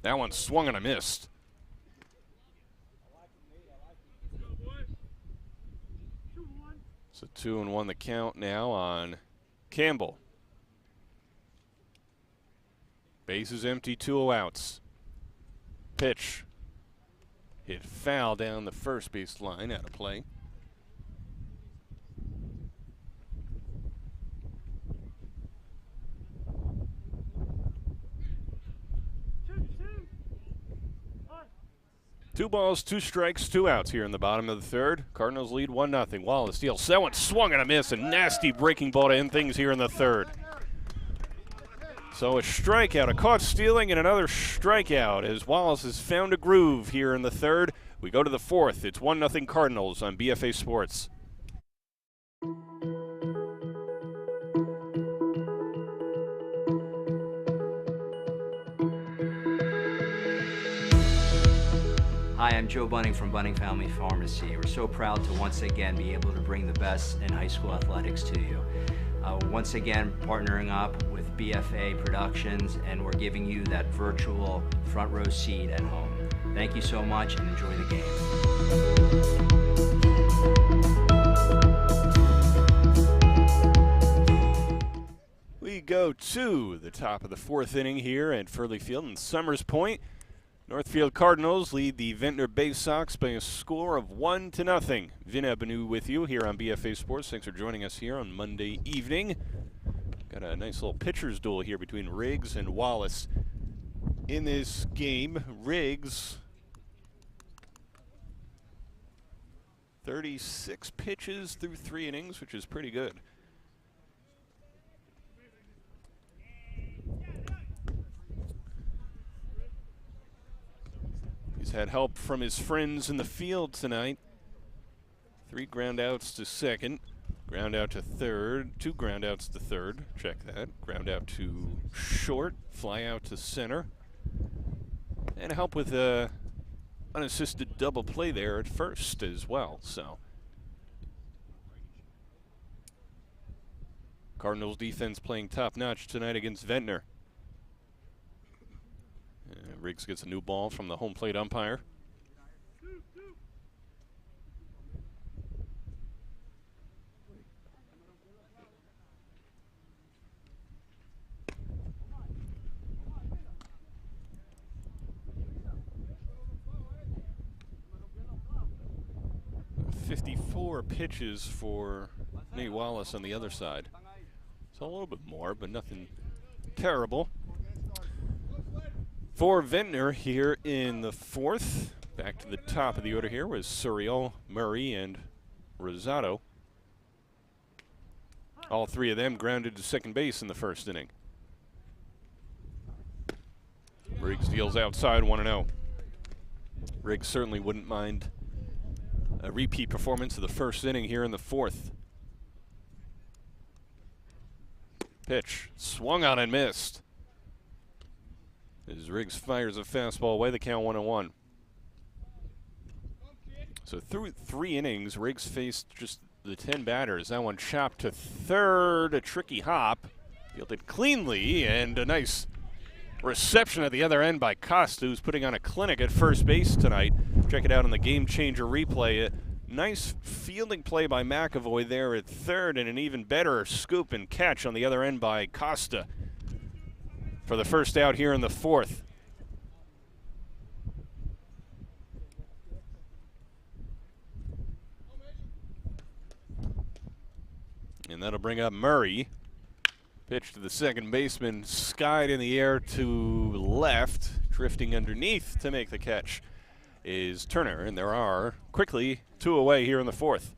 That one swung and I missed. So 2-1 the count now on Campbell. Base is empty, 2 outs. Pitch. Hit foul down the first base line, out of play. Two balls, 2 strikes, 2 outs here in the bottom of the third. Cardinals lead 1-0. Wallace steals. That one swung and a miss. A nasty breaking ball to end things here in the third. So a strikeout, a caught stealing, and another strikeout as Wallace has found a groove here in the third. We go to the fourth. It's 1-0 Cardinals on BFA Sports. Hi, I'm Joe Bunting from Bunting Family Pharmacy. We're so proud to once again be able to bring the best in high school athletics to you. Once again, partnering up with BFA Productions, and we're giving you that virtual front row seat at home. Thank you so much and enjoy the game. We go to the top of the fourth inning here at Fehrle Field in Summers Point. Northfield Cardinals lead the Ventnor BaySox by a score of 1-0. Vin Abenu with you here on BFA Sports. Thanks for joining us here on Monday evening. Got a nice little pitcher's duel here between Riggs and Wallace. In this game, Riggs, 36 pitches through 3 innings, which is pretty good. He's had help from his friends in the field tonight. 3 ground outs to second, ground out to third, 2 ground outs to third, check that, ground out to short, fly out to center, and help with a unassisted double play there at first as well. So Cardinals defense playing top notch tonight against Ventnor. Riggs gets a new ball from the home plate umpire. .54 pitches for Nate Wallace on the other side. So a little bit more, but nothing terrible. For Ventnor here in the fourth, back to the top of the order here was Surreal, Murray, and Rosado. All three of them grounded to second base in the first inning. Riggs deals outside 1-0. Riggs certainly wouldn't mind a repeat performance of the first inning here in the fourth. Pitch swung on and missed. As Riggs fires a fastball away, the count 1-1. So through 3 innings, Riggs faced just the 10 batters. That one chopped to third, a tricky hop. Fielded cleanly, and a nice reception at the other end by Costa, who's putting on a clinic at first base tonight. Check it out on the Gamechanger replay. A nice fielding play by McAvoy there at third, and an even better scoop and catch on the other end by Costa for the first out here in the fourth. And that'll bring up Murray. Pitch to the second baseman, skied in the air to left, drifting underneath to make the catch is Turner, and there are quickly 2 away here in the fourth.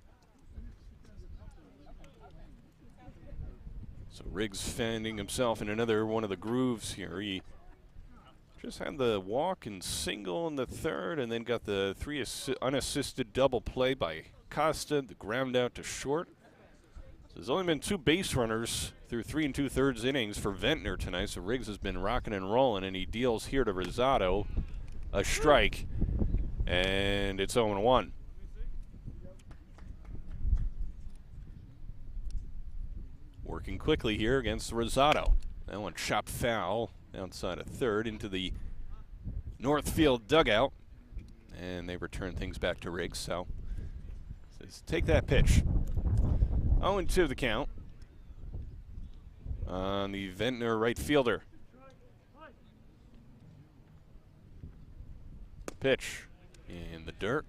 So Riggs finding himself in another one of the grooves here. He just had the walk and single in the third, and then got the 3 unassisted double play by Costa, the ground out to short. There's only been 2 base runners through 3 2/3 innings for Ventnor tonight, so Riggs has been rocking and rolling, and he deals here to Rosado a strike, and it's 0-1. Working quickly here against Rosado. That one chopped foul outside of third into the Northfield dugout, and they return things back to Riggs. So says, take that pitch. 0-2 the count on the Ventnor right fielder. Pitch in the dirt.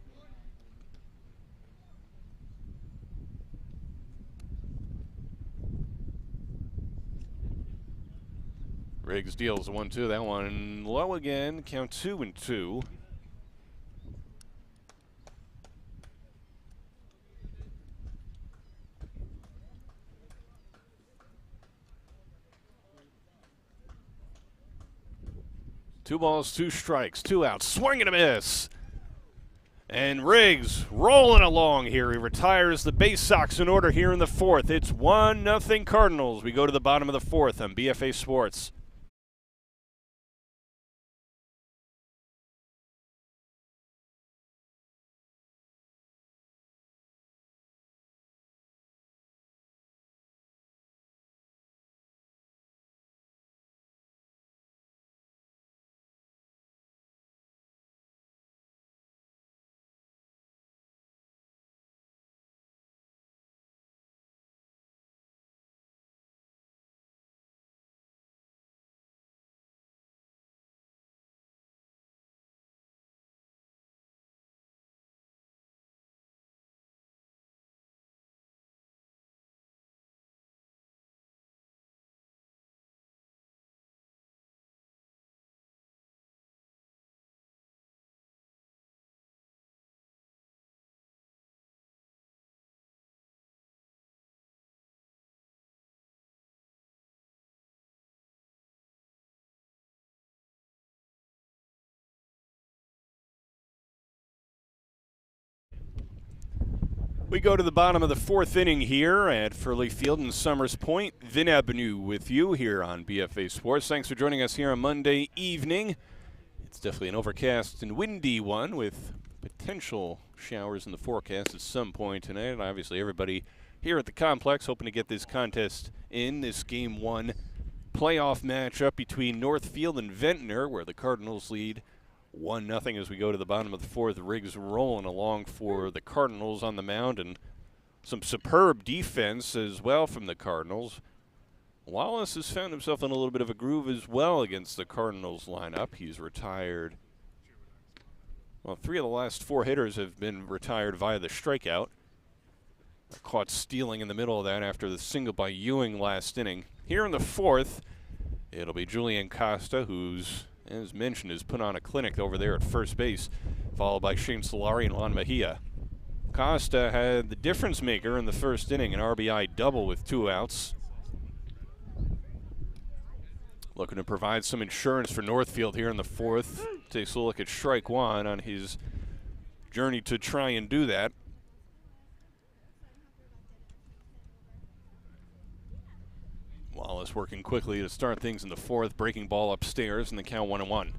Riggs deals 1-2. That one low again. Count 2-2. Two balls, 2 strikes, 2 outs. Swing and a miss. And Riggs rolling along here. He retires the BaySox in order here in the fourth. It's 1-0 Cardinals. We go to the bottom of the fourth on BFA Sports. We go to the bottom of the fourth inning here at Fehrle Field in Summers Point. Vin Avenue with you here on BFA Sports. Thanks for joining us here on Monday evening. It's definitely an overcast and windy one with potential showers in the forecast at some point tonight. And obviously everybody here at the complex hoping to get this contest in, this Game 1 playoff matchup between Northfield and Ventnor, where the Cardinals lead 1-0 as we go to the bottom of the fourth. Riggs rolling along for the Cardinals on the mound, and some superb defense as well from the Cardinals. Wallace has found himself in a little bit of a groove as well against the Cardinals lineup. He's retired. Well, 3 of the last 4 hitters have been retired via the strikeout. Caught stealing in the middle of that after the single by Ewing last inning. Here in the fourth, it'll be Julian Costa, who's, as mentioned, has put on a clinic over there at first base, followed by Shane Solari and Juan Mejia. Costa had the difference maker in the first inning, an RBI double with 2 outs. Looking to provide some insurance for Northfield here in the 4th. Takes a look at strike 1 on his journey to try and do that. Wallace working quickly to start things in the 4th, breaking ball upstairs, and the count 1-1.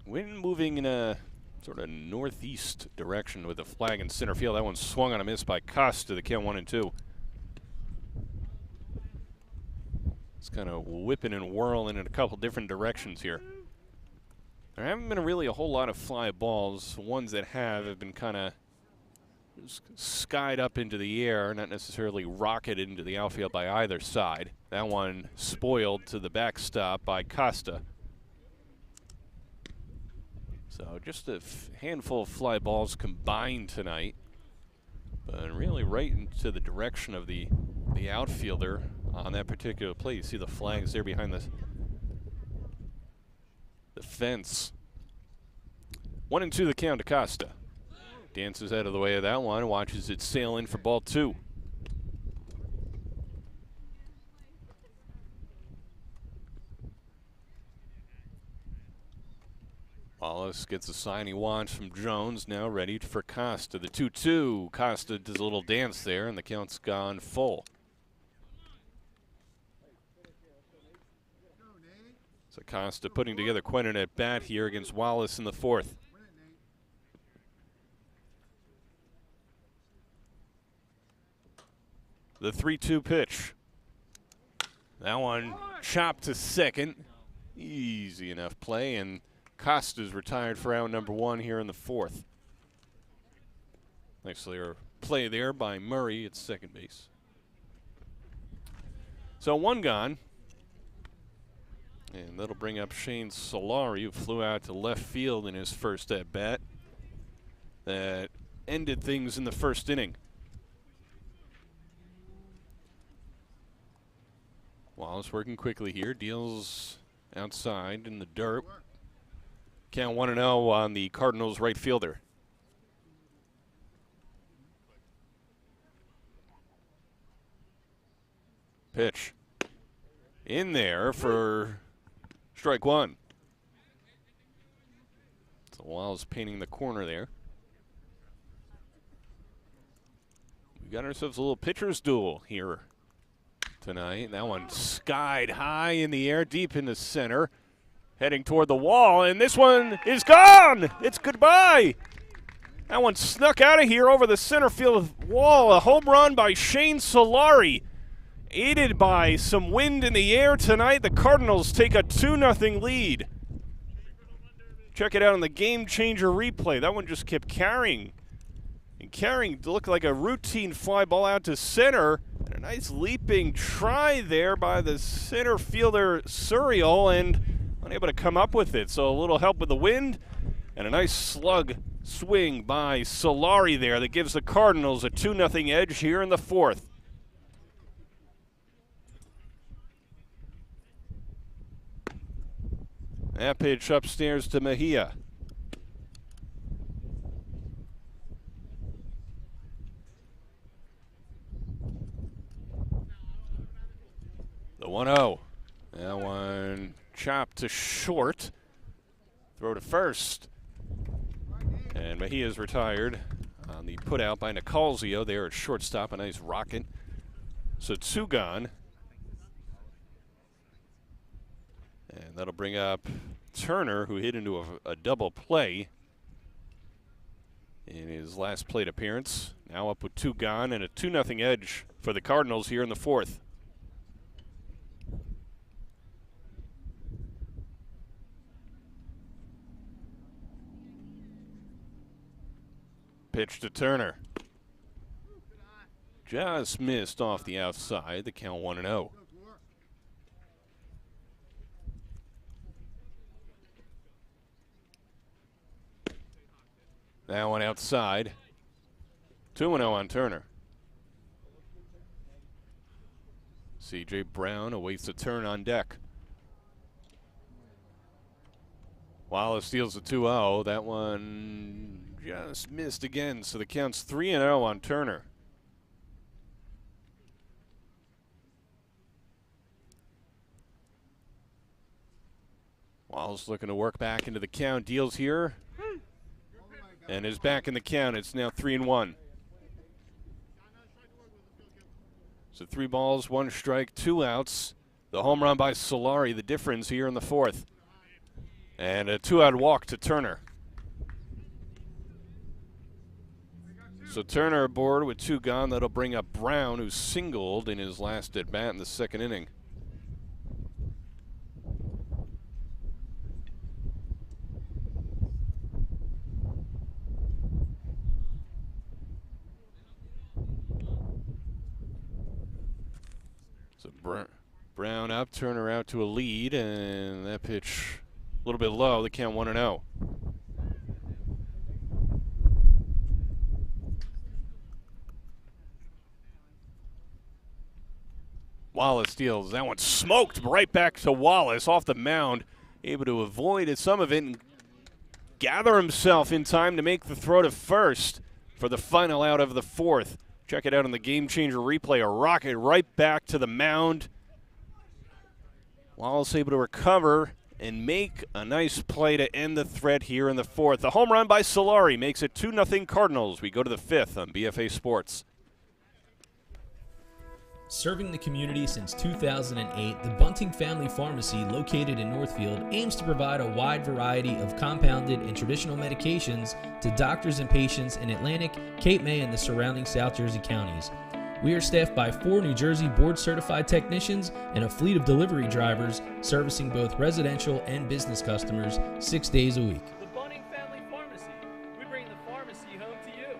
Wind moving in a sort of northeast direction with a flag in center field. That one swung on a miss by Costa, the count 1-2. It's kind of whipping and whirling in a couple different directions here. There haven't been really a whole lot of fly balls. Ones that have been kind of skied up into the air, not necessarily rocketed into the outfield by either side. That one spoiled to the backstop by Costa. So just a handful of fly balls combined tonight, but really right into the direction of the outfielder on that particular play. You see the flags there behind the fence. 1-2 the count to Costa. Dances out of the way of that one, watches it sail in for ball 2. Wallace gets the sign he wants from Jones, now ready for Costa. The 2-2. Costa does a little dance there, and the count's gone full. So Costa putting together quite an at-bat here against Wallace in the 4th. The 3-2 pitch. That one chopped to second. Easy enough play, and Costa's retired for out number 1 here in the 4th. Nice play there by Murray at second base. So 1 gone. And that'll bring up Sjssbl, who flew out to left field in his first at-bat. That ended things in the first inning. Wallace working quickly here, deals outside in the dirt. Count 1-0 on the Cardinals right fielder. Pitch. In there for strike 1. So Wallace painting the corner there. We got ourselves a little pitcher's duel here tonight. That one skied high in the air, deep in the center, heading toward the wall, and this one is gone. It's goodbye. That one snuck out of here over the center field wall. A home run by Sjssbl. Aided by some wind in the air tonight, the Cardinals take a 2-0 lead. Check it out on the Gamechanger replay. That one just kept carrying. And carrying looked like a routine fly ball out to center. And a nice leaping try there by the center fielder, Sjssbl, and unable to come up with it. So a little help with the wind, and a nice slug swing by Sjssbl there that gives the Cardinals a 2-0 edge here in the 4th. That pitch upstairs to Mejia. The 1-0. That one chopped to short. Throw to first. And Mejia's retired on the put out by Nicalzio there at shortstop. A nice rocket. So 2 gone. And that'll bring up Turner, who hit into a double play in his last plate appearance. Now up with 2 gone and a 2-0 edge for the Cardinals here in the 4th. Pitch to Turner. Just missed off the outside. The count 1-0. That one outside. 2-0 on Turner. C.J. Brown awaits a turn on deck. Wallace steals the 2-0. That one just missed again, so the count's 3-0 on Turner. Wallace looking to work back into the count. Deals here and is back in the count. It's now 3-1. So 3 balls, 1 strike, 2 outs. The home run by Solari, the difference here in the 4th. And a 2-out walk to Turner. So Turner aboard with 2 gone. That'll bring up Brown, who singled in his last at bat in the 2nd inning. So Brown up, Turner out to a lead, and that pitch a little bit low. The count 1-0. Wallace steals. That one smoked right back to Wallace off the mound. Able to avoid some of it and gather himself in time to make the throw to first for the final out of the 4th. Check it out on the Gamechanger replay. A rocket right back to the mound. Wallace able to recover and make a nice play to end the threat here in the 4th. The home run by Solari makes it 2-0 Cardinals. We go to the 5th on BFA Sports. Serving the community since 2008, the Bunting Family Pharmacy, located in Northfield, aims to provide a wide variety of compounded and traditional medications to doctors and patients in Atlantic, Cape May, and the surrounding South Jersey counties. We are staffed by 4 New Jersey board-certified technicians and a fleet of delivery drivers servicing both residential and business customers 6 days a week. The Bunting Family Pharmacy. We bring the pharmacy home to you.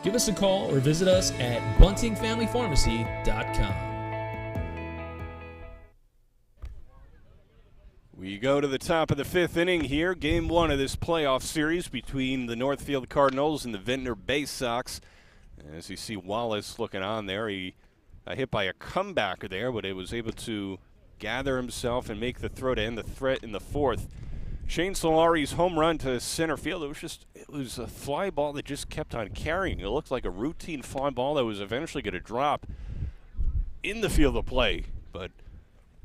Give us a call or visit us at buntingfamilypharmacy.com. We go to the top of the 5th inning here. Game 1 of this playoff series between the Northfield Cardinals and the Ventnor BaySox. As you see Wallace looking on there, he got hit by a comebacker there, but he was able to gather himself and make the throw to end the threat in the 4th. Shane Solari's home run to center field, it was a fly ball that just kept on carrying. It looked like a routine fly ball that was eventually going to drop in the field of play, but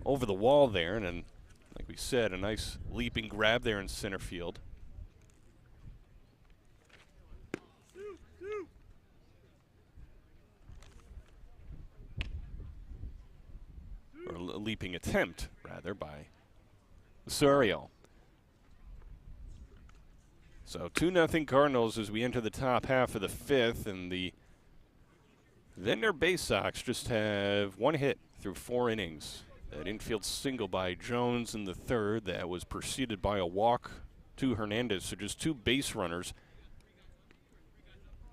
over the wall there, and then, like we said, a nice leaping grab there in center field. Or a leaping attempt, rather, by Suriel. So 2-0 Cardinals as we enter the top half of the 5th, and the Ventnor BaySox just have 1 hit through 4 innings. That infield single by Jones in the 3rd that was preceded by a walk to Hernandez. So just 2 base runners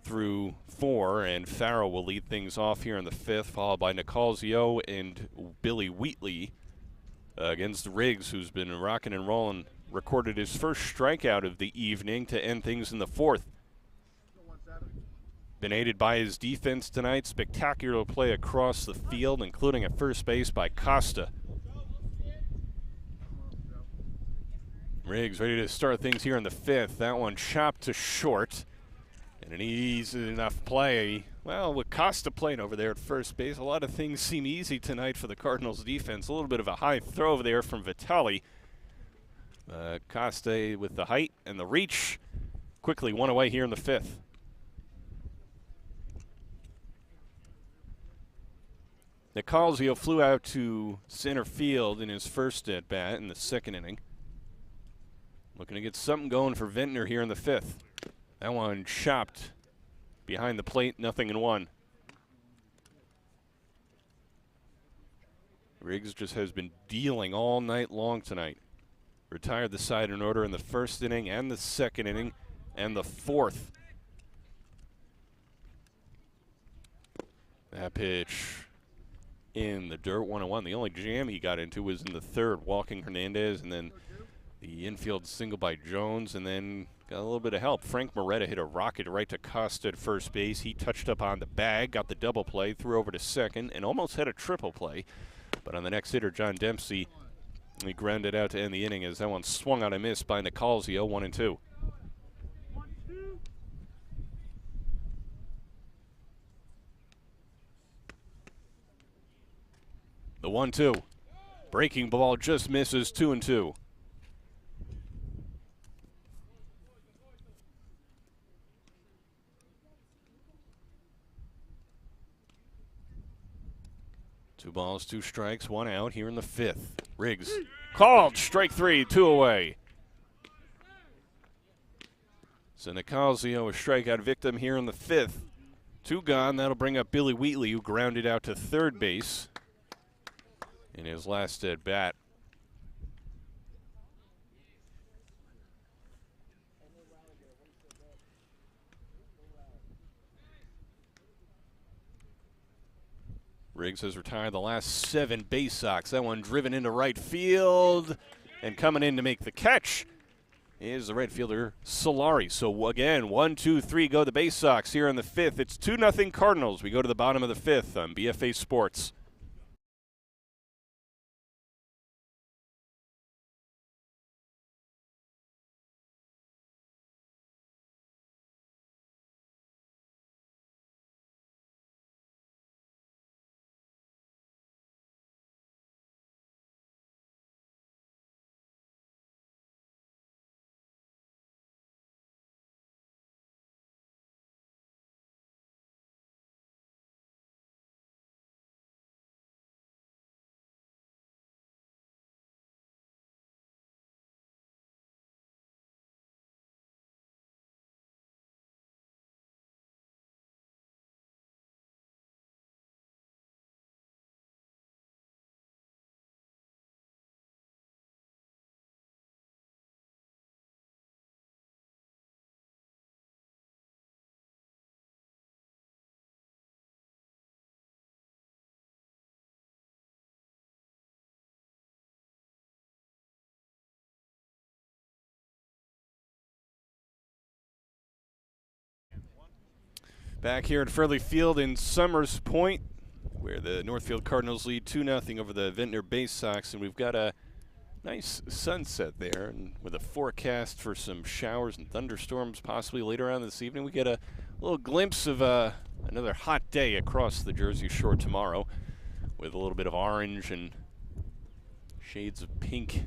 through 4, and Fehrle will lead things off here in the 5th, followed by Nicalzio and Billy Wheatley against Riggs, who's been rocking and rolling. Recorded his first strikeout of the evening to end things in the 4th. Been aided by his defense tonight. Spectacular play across the field, including at first base by Costa. Riggs ready to start things here in the 5th. That one chopped to short. And an easy enough play. Well, with Costa playing over there at first base, a lot of things seem easy tonight for the Cardinals defense. A little bit of a high throw over there from Vitale. Costa with the height and the reach. Quickly 1 away here in the 5th. Nicalzio flew out to center field in his first at bat in the 2nd inning. Looking to get something going for Ventnor here in the 5th. That one chopped behind the plate, 0-1. Riggs just has been dealing all night long tonight. Retired the side in order in the 1st inning and the 2nd inning and the 4th. That pitch in the dirt, 1-1. The only jam he got into was in the 3rd, walking Hernandez, and then the infield single by Jones, and then got a little bit of help. Frank Moretta hit a rocket right to Costa at first base. He touched up on the bag, got the double play, threw over to 2nd, and almost had a triple play. But on the next hitter, John Dempsey He grounded out to end the inning as that one swung on a miss by Nicalzio, 1-2. The 1-2. Breaking ball just misses, 2-2. Two balls, two strikes, one out here in the fifth. Riggs called, strike three, two away. So Nicalzio, a strikeout victim here in the fifth. Two gone, that'll bring up Billy Wheatley, who grounded out to third base in his last at bat. Riggs has retired the last 7 BaySox. That one driven into right field, and coming in to make the catch is the right fielder Solari. So again, 1, 2, 3 go the BaySox here in the fifth. It's 2-0 Cardinals. We go to the bottom of the fifth on BFA Sports. Back here at Fehrle Field in Summers Point, where the Northfield Cardinals lead 2-0 over the Ventnor BaySox, and we've got a nice sunset there, and with a forecast for some showers and thunderstorms possibly later on this evening. We get a little glimpse of another hot day across the Jersey Shore tomorrow, with a little bit of orange and shades of pink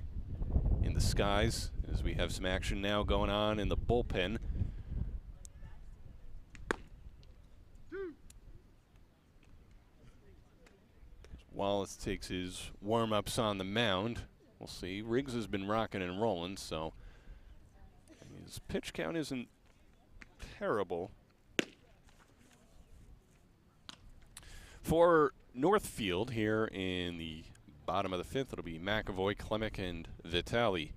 in the skies, as we have some action now going on in the bullpen. Wallace takes his warm-ups on the mound. We'll see. Riggs has been rocking and rolling, so his pitch count isn't terrible. For Northfield here in the bottom of the fifth, it'll be McAvoy, Klemic, and Vitale.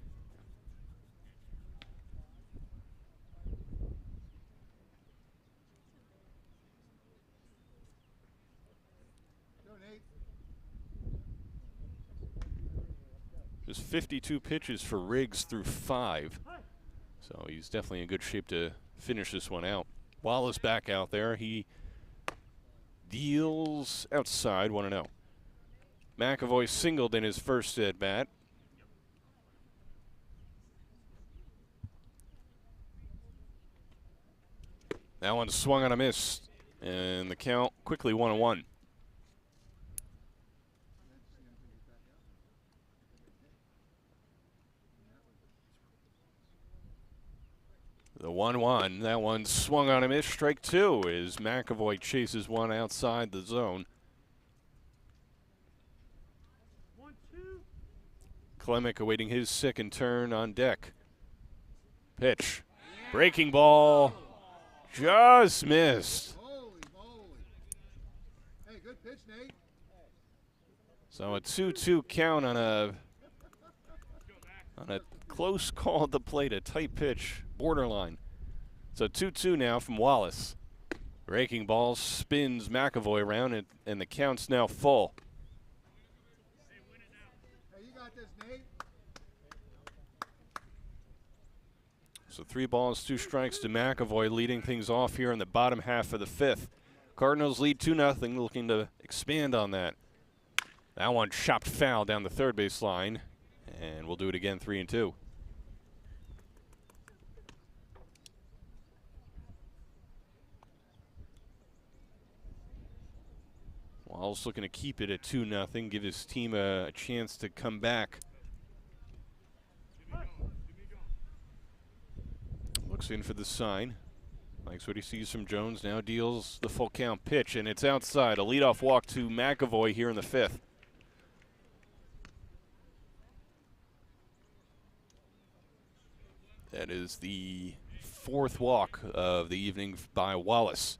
Just 52 pitches for Riggs through 5. So he's definitely in good shape to finish this one out. Wallace back out there. He deals outside, 1-0. McAvoy singled in his first at bat. That one swung on a miss, and the count quickly 1-1. The 1-1, that one swung on a miss, strike 2 as McAvoy chases one outside the zone. 1-2. Klemic awaiting his second turn on deck. Pitch, breaking ball, just missed. Hey, good pitch, Nate. So a 2-2 count on a close call at the plate, a tight pitch, borderline. So 2-2 now from Wallace. Breaking ball spins McAvoy around, and the count's now full. Hey, you got this, Nate. So 3 balls, 2 strikes to McAvoy, leading things off here in the bottom half of the fifth. Cardinals lead 2-0, looking to expand on that. That one chopped foul down the third base line, And we'll do it again, 3-2. Wallace looking to keep it at 2-0, give his team a chance to come back. Looks in for the sign. Likes what he sees from Jones. Now deals the full count pitch, and it's outside. A leadoff walk to McAvoy here in the 5th. That is the 4th walk of the evening by Wallace.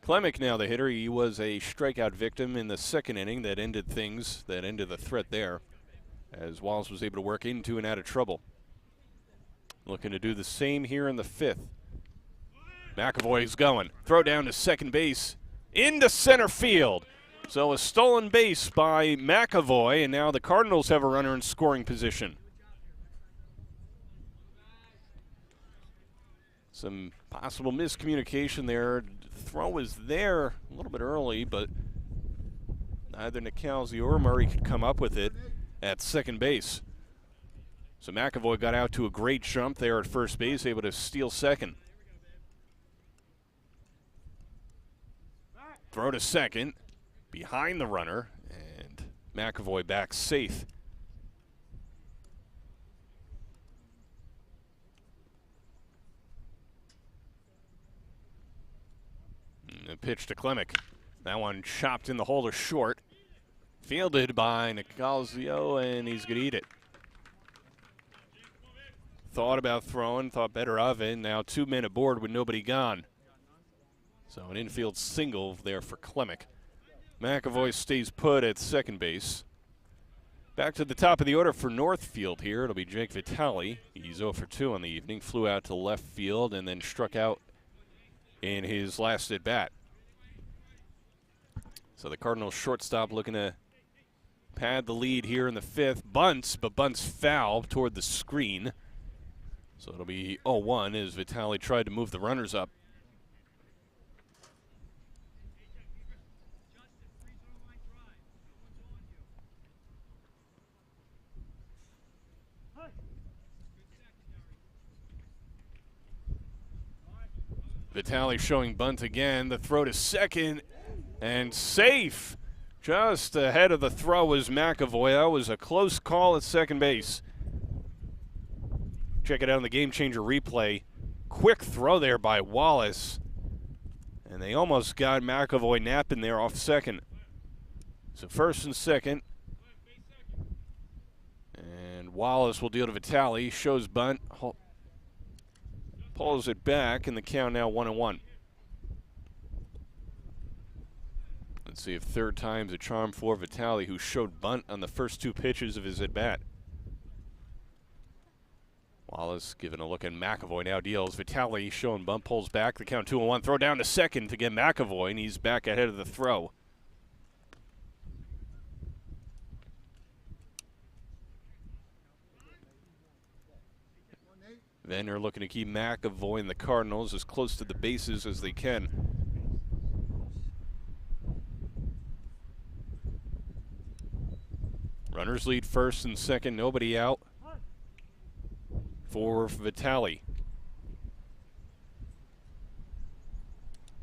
Klemic now the hitter. He was a strikeout victim in the 2nd inning that ended things, that ended the threat there, as Wallace was able to work into and out of trouble. Looking to do the same here in the 5th. McAvoy's going. Throw down to second base. Into center field. So a stolen base by McAvoy, and now the Cardinals have a runner in scoring position. Some possible miscommunication there. Throw was there a little bit early, but neither Nicalzi or Murray could come up with it at second base. So McAvoy got out to a great jump there at first base, able to steal second. Throw to second, behind the runner, and McAvoy back safe. And a pitch to Klemic. That one chopped in the hole to short. Fielded by Nicalzio, and he's going to eat it. Thought about throwing, thought better of it. Now 2 men aboard with nobody gone. So an infield single there for Klemic. McAvoy stays put at second base. Back to the top of the order for Northfield here. It'll be Jake Vitale. He's 0 for 2 on the evening. Flew out to left field and then struck out in his last at bat. So the Cardinals shortstop looking to pad the lead here in the 5th. Bunts, but bunts foul toward the screen. So it'll be 0-1 as Vitale tried to move the runners up. Vitale showing bunt again. The throw to second, and safe. Just ahead of the throw was McAvoy. That was a close call at second base. Check it out on the Gamechanger replay. Quick throw there by Wallace. And they almost got McAvoy napping there off second. So first and second. And Wallace will deal to Vitale. Shows bunt. Pulls it back, and the count now 1-1. Let's see if third time's a charm for Vitale, who showed bunt on the first 2 pitches of his at-bat. Wallace giving a look at McAvoy, now deals. Vitale showing bunt, pulls back, the count 2-1. Throw down to second to get McAvoy, and he's back ahead of the throw. Ventnor looking to keep McAvoy and the Cardinals as close to the bases as they can. Runners lead first and second, nobody out for Vitale.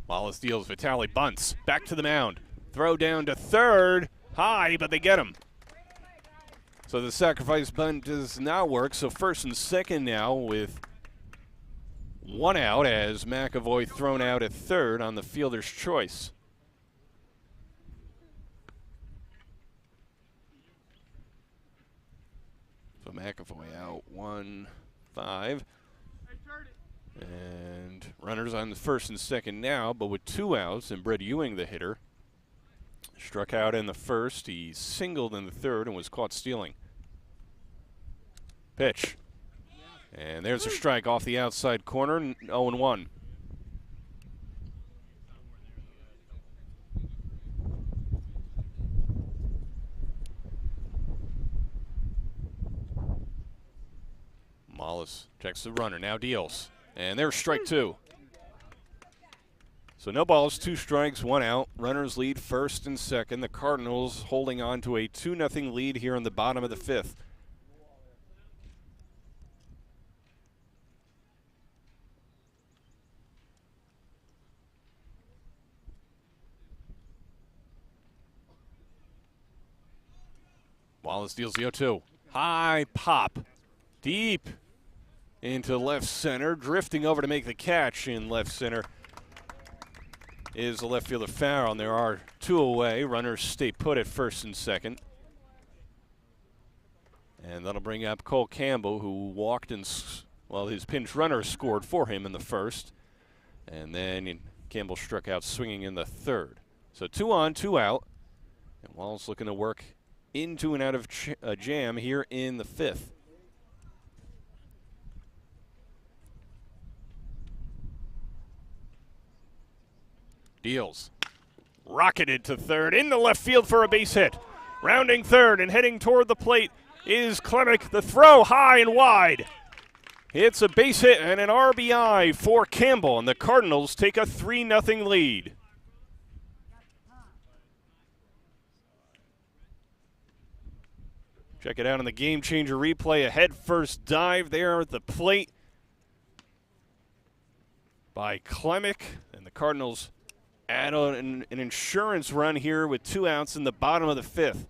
Wallace deals, Vitale bunts, back to the mound. Throw down to third, high, but they get him. So the sacrifice bunt does not work, so first and second now with 1 out as McAvoy thrown out at third on the fielder's choice. So McAvoy out 1-5. And runners on the first and second now, but with 2 outs and Brett Ewing the hitter. Struck out in the first, he singled in the third and was caught stealing. Pitch. And there's a strike off the outside corner, 0-1. Wallace checks the runner, now deals. And there's strike 2. So no balls, 2 strikes, 1 out. Runners lead first and second. The Cardinals holding on to a 2-0 lead here in the bottom of the 5th. Wallace deals the 0-2. High pop. Deep into left center. Drifting over to make the catch in left center is the left fielder Fehrle, and there are 2 away. Runners stay put at first and second. And that'll bring up Cole Campbell, who walked and, his pinch runner scored for him in the first. And then Campbell struck out swinging in the third. So 2 on, 2 out. And Wallace looking to work into and out of a jam here in the 5th. Deals. Rocketed to third into left field for a base hit. Rounding third and heading toward the plate is Klemick. The throw high and wide. It's a base hit and an RBI for Campbell, and the Cardinals take a 3-0 lead. Check it out on the Gamechanger replay. A head-first dive there at the plate by Klemick, and the Cardinals add an insurance run here with 2 outs in the bottom of the 5th.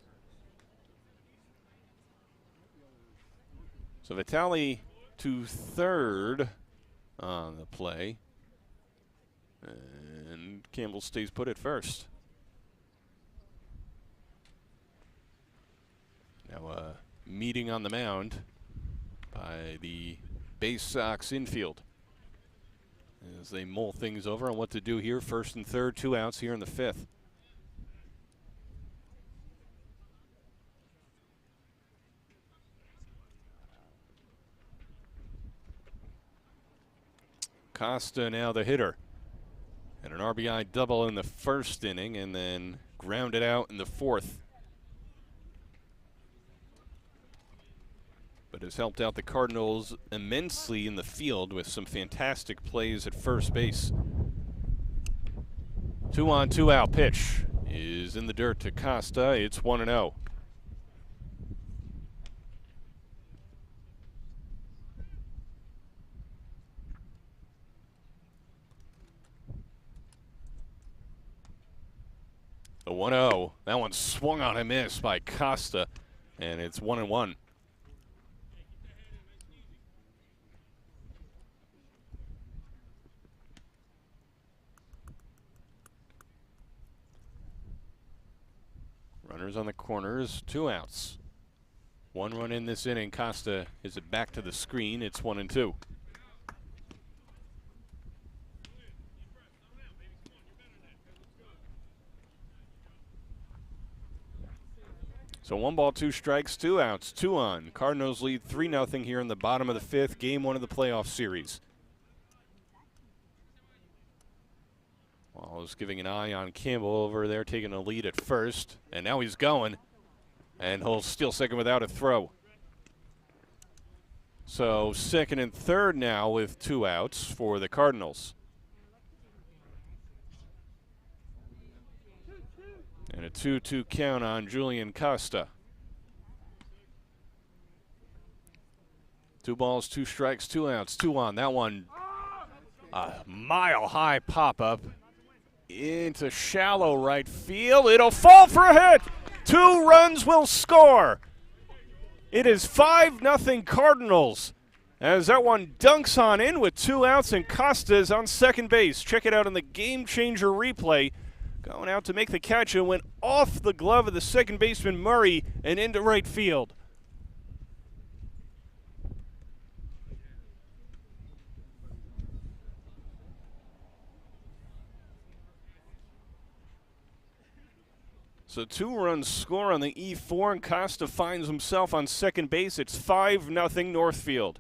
So Vitale to third on the play, and Campbell stays put at first. Now a meeting on the mound by the BaySox infield as they mull things over on what to do here. First and third, 2 outs here in the 5th. Costa now the hitter. And an RBI double in the first inning, and then grounded out in the 4th. But has helped out the Cardinals immensely in the field with some fantastic plays at first base. 2 on, 2 out pitch is in the dirt to Costa. It's 1-0. The 1-0. That one swung on a miss by Costa, and it's 1-1. Runners on the corners, 2 outs. 1 run in this inning. Costa is it back to the screen. It's 1-2. So 1 ball, 2 strikes, 2 outs, 2 on. Cardinals lead 3-0 here in the bottom of the 5th, game 1 of the playoff series. Wallace giving an eye on Campbell over there, taking a lead at first. And now he's going. And he'll steal second without a throw. So second and third now with 2 outs for the Cardinals. And a 2-2 count on Julian Costa. 2 balls, 2 strikes, 2 outs, 2 on. That one, a mile-high pop-up into shallow right field. It'll fall for a hit. 2 runs will score. It is 5-0 Cardinals as that one dunks on in with 2 outs, and Costa is on second base. Check it out on the Gamechanger replay. Going out to make the catch and went off the glove of the second baseman Murray and into right field. So 2 runs score on the E4, and Costa finds himself on second base. It's 5-0 Northfield.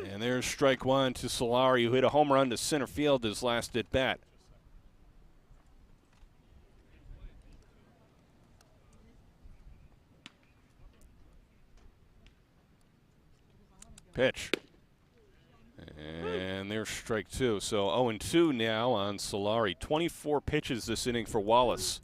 And there's strike 1 to Solari, who hit a home run to center field his last at bat. Pitch. And there's strike 2. So 0-2 now on Solari. 24 pitches this inning for Wallace.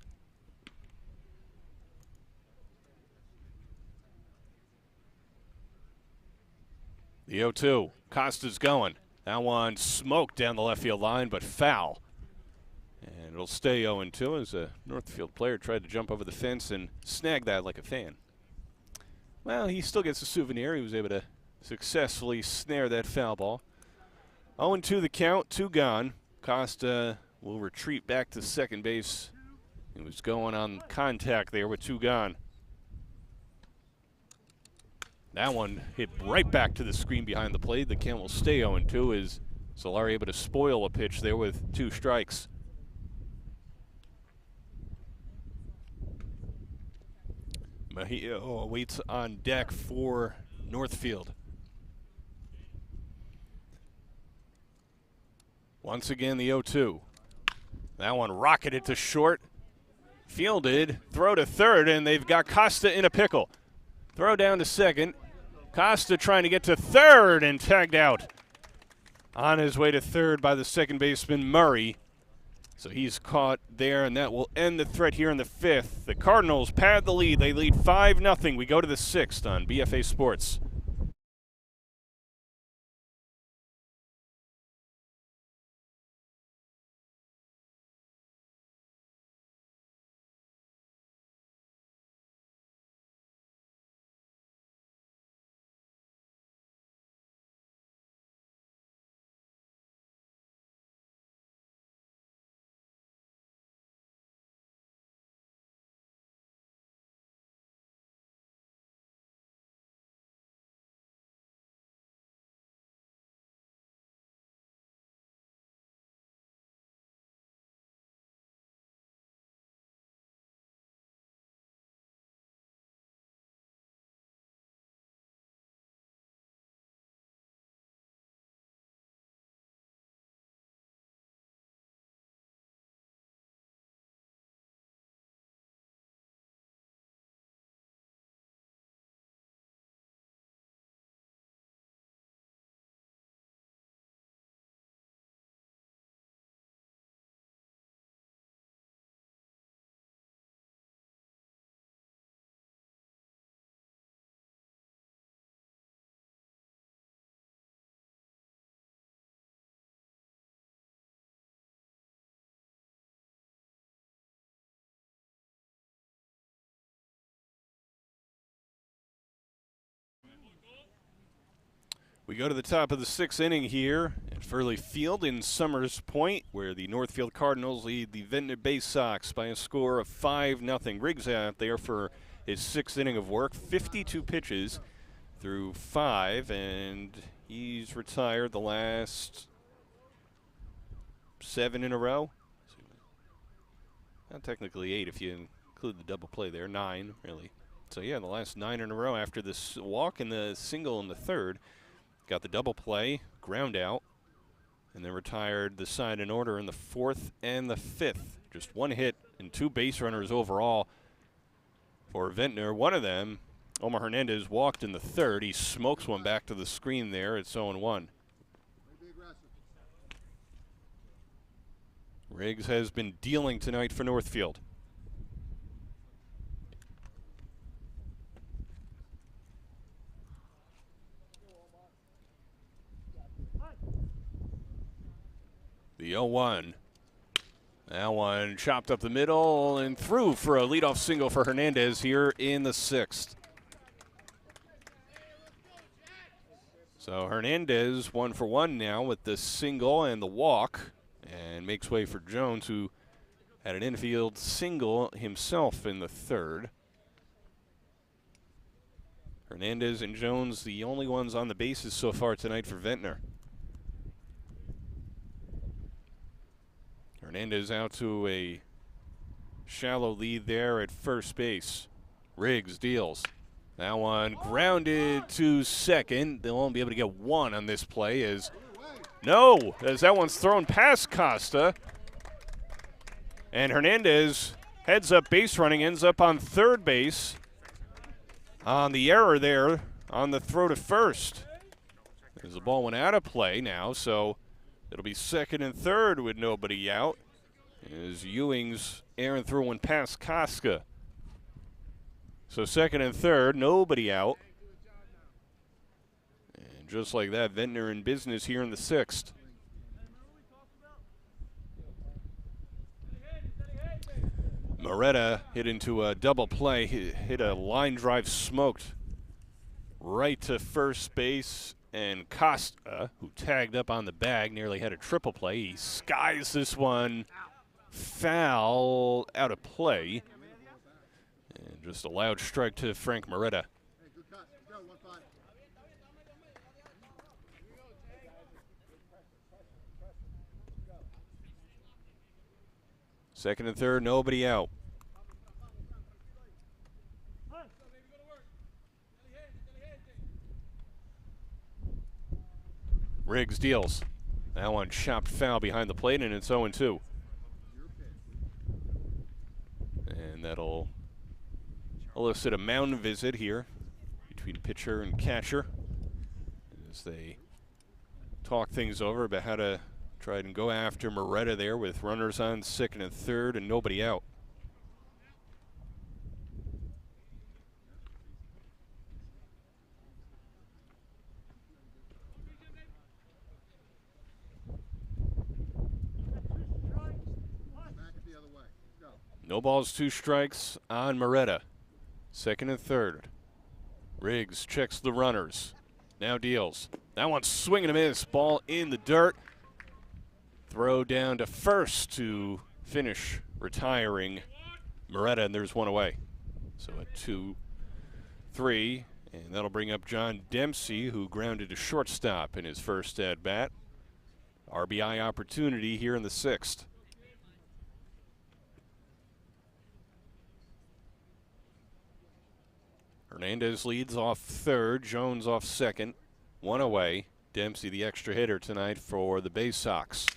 The 0-2. Costa's going. That one smoked down the left field line, but foul. And it'll stay 0-2 as a Northfield player tried to jump over the fence and snag that like a fan. Well, he still gets a souvenir. He was able to successfully snare that foul ball. 0-2 the count, 2 gone. Costa will retreat back to second base. He was going on contact there with 2 gone. That one hit right back to the screen behind the plate. The count will stay 0-2 as Solari able to spoil a pitch there with 2 strikes. Mejia waits on deck for Northfield. Once again, the 0-2. That one rocketed to short. Fielded, throw to third, and they've got Costa in a pickle. Throw down to second. Costa trying to get to third and tagged out. On his way to third by the second baseman, Murray. So he's caught there, and that will end the threat here in the 5th. The Cardinals pad the lead. They lead 5-0. We go to the 6th on BFA Sports. We go to the top of the 6th inning here at Fehrle Field in Summers Point, where the Northfield Cardinals lead the Ventnor BaySox by a score of 5-0. Riggs out there for his 6th inning of work, 52 pitches through 5, and he's retired the last 7 in a row. Not technically 8 if you include the double play there, 9 really. So yeah, the last 9 in a row after this walk and the single in the 3rd. Got the double play, ground out, and then retired the side in order in the 4th and the 5th. Just 1 hit and 2 base runners overall for Ventnor. One of them, Omar Hernandez, walked in the 3rd. He smokes one back to the screen there. It's 0-1. Riggs has been dealing tonight for Northfield. The 0-1. That one chopped up the middle and through for a leadoff single for Hernandez here in the 6th. So Hernandez 1 for 1 now with the single and the walk, and makes way for Jones, who had an infield single himself in the 3rd. Hernandez and Jones the only ones on the bases so far tonight for Ventnor. Hernandez out to a shallow lead there at first base. Riggs deals. That one grounded to second. They'll only be able to get 1 on this play as that one's thrown past Costa. And Hernandez heads up base running, ends up on 3rd base on the error there on the throw to first. As the ball went out of play now, so it'll be 2nd and 3rd with nobody out. As Ewing's errant throw one past Koska. So 2nd and 3rd, nobody out. And just like that, Ventnor in business here in the 6th. Moretta hit into a double play, hit a line drive smoked right to first base, and Costa, who tagged up on the bag, nearly had a triple play. He skies this one foul out of play, and just a loud strike to Frank Moretta. Hey, good cut. Go, 1-5. Second and third, nobody out. Riggs deals. That one chopped foul behind the plate, and it's 0-2. And that'll elicit a mound visit here between pitcher and catcher as they talk things over about how to try and go after Moretta there with runners on second and third and nobody out. No balls, 2 strikes on Moretta. Second and third. Riggs checks the runners. Now deals. That one's swing and a miss. Ball in the dirt. Throw down to first to finish retiring Moretta, and there's one away. So a 2-3, and that'll bring up John Dempsey, who grounded to shortstop in his first at-bat. RBI opportunity here in the 6th. Hernandez leads off third, Jones off second, 1 away. Dempsey the extra hitter tonight for the BaySox.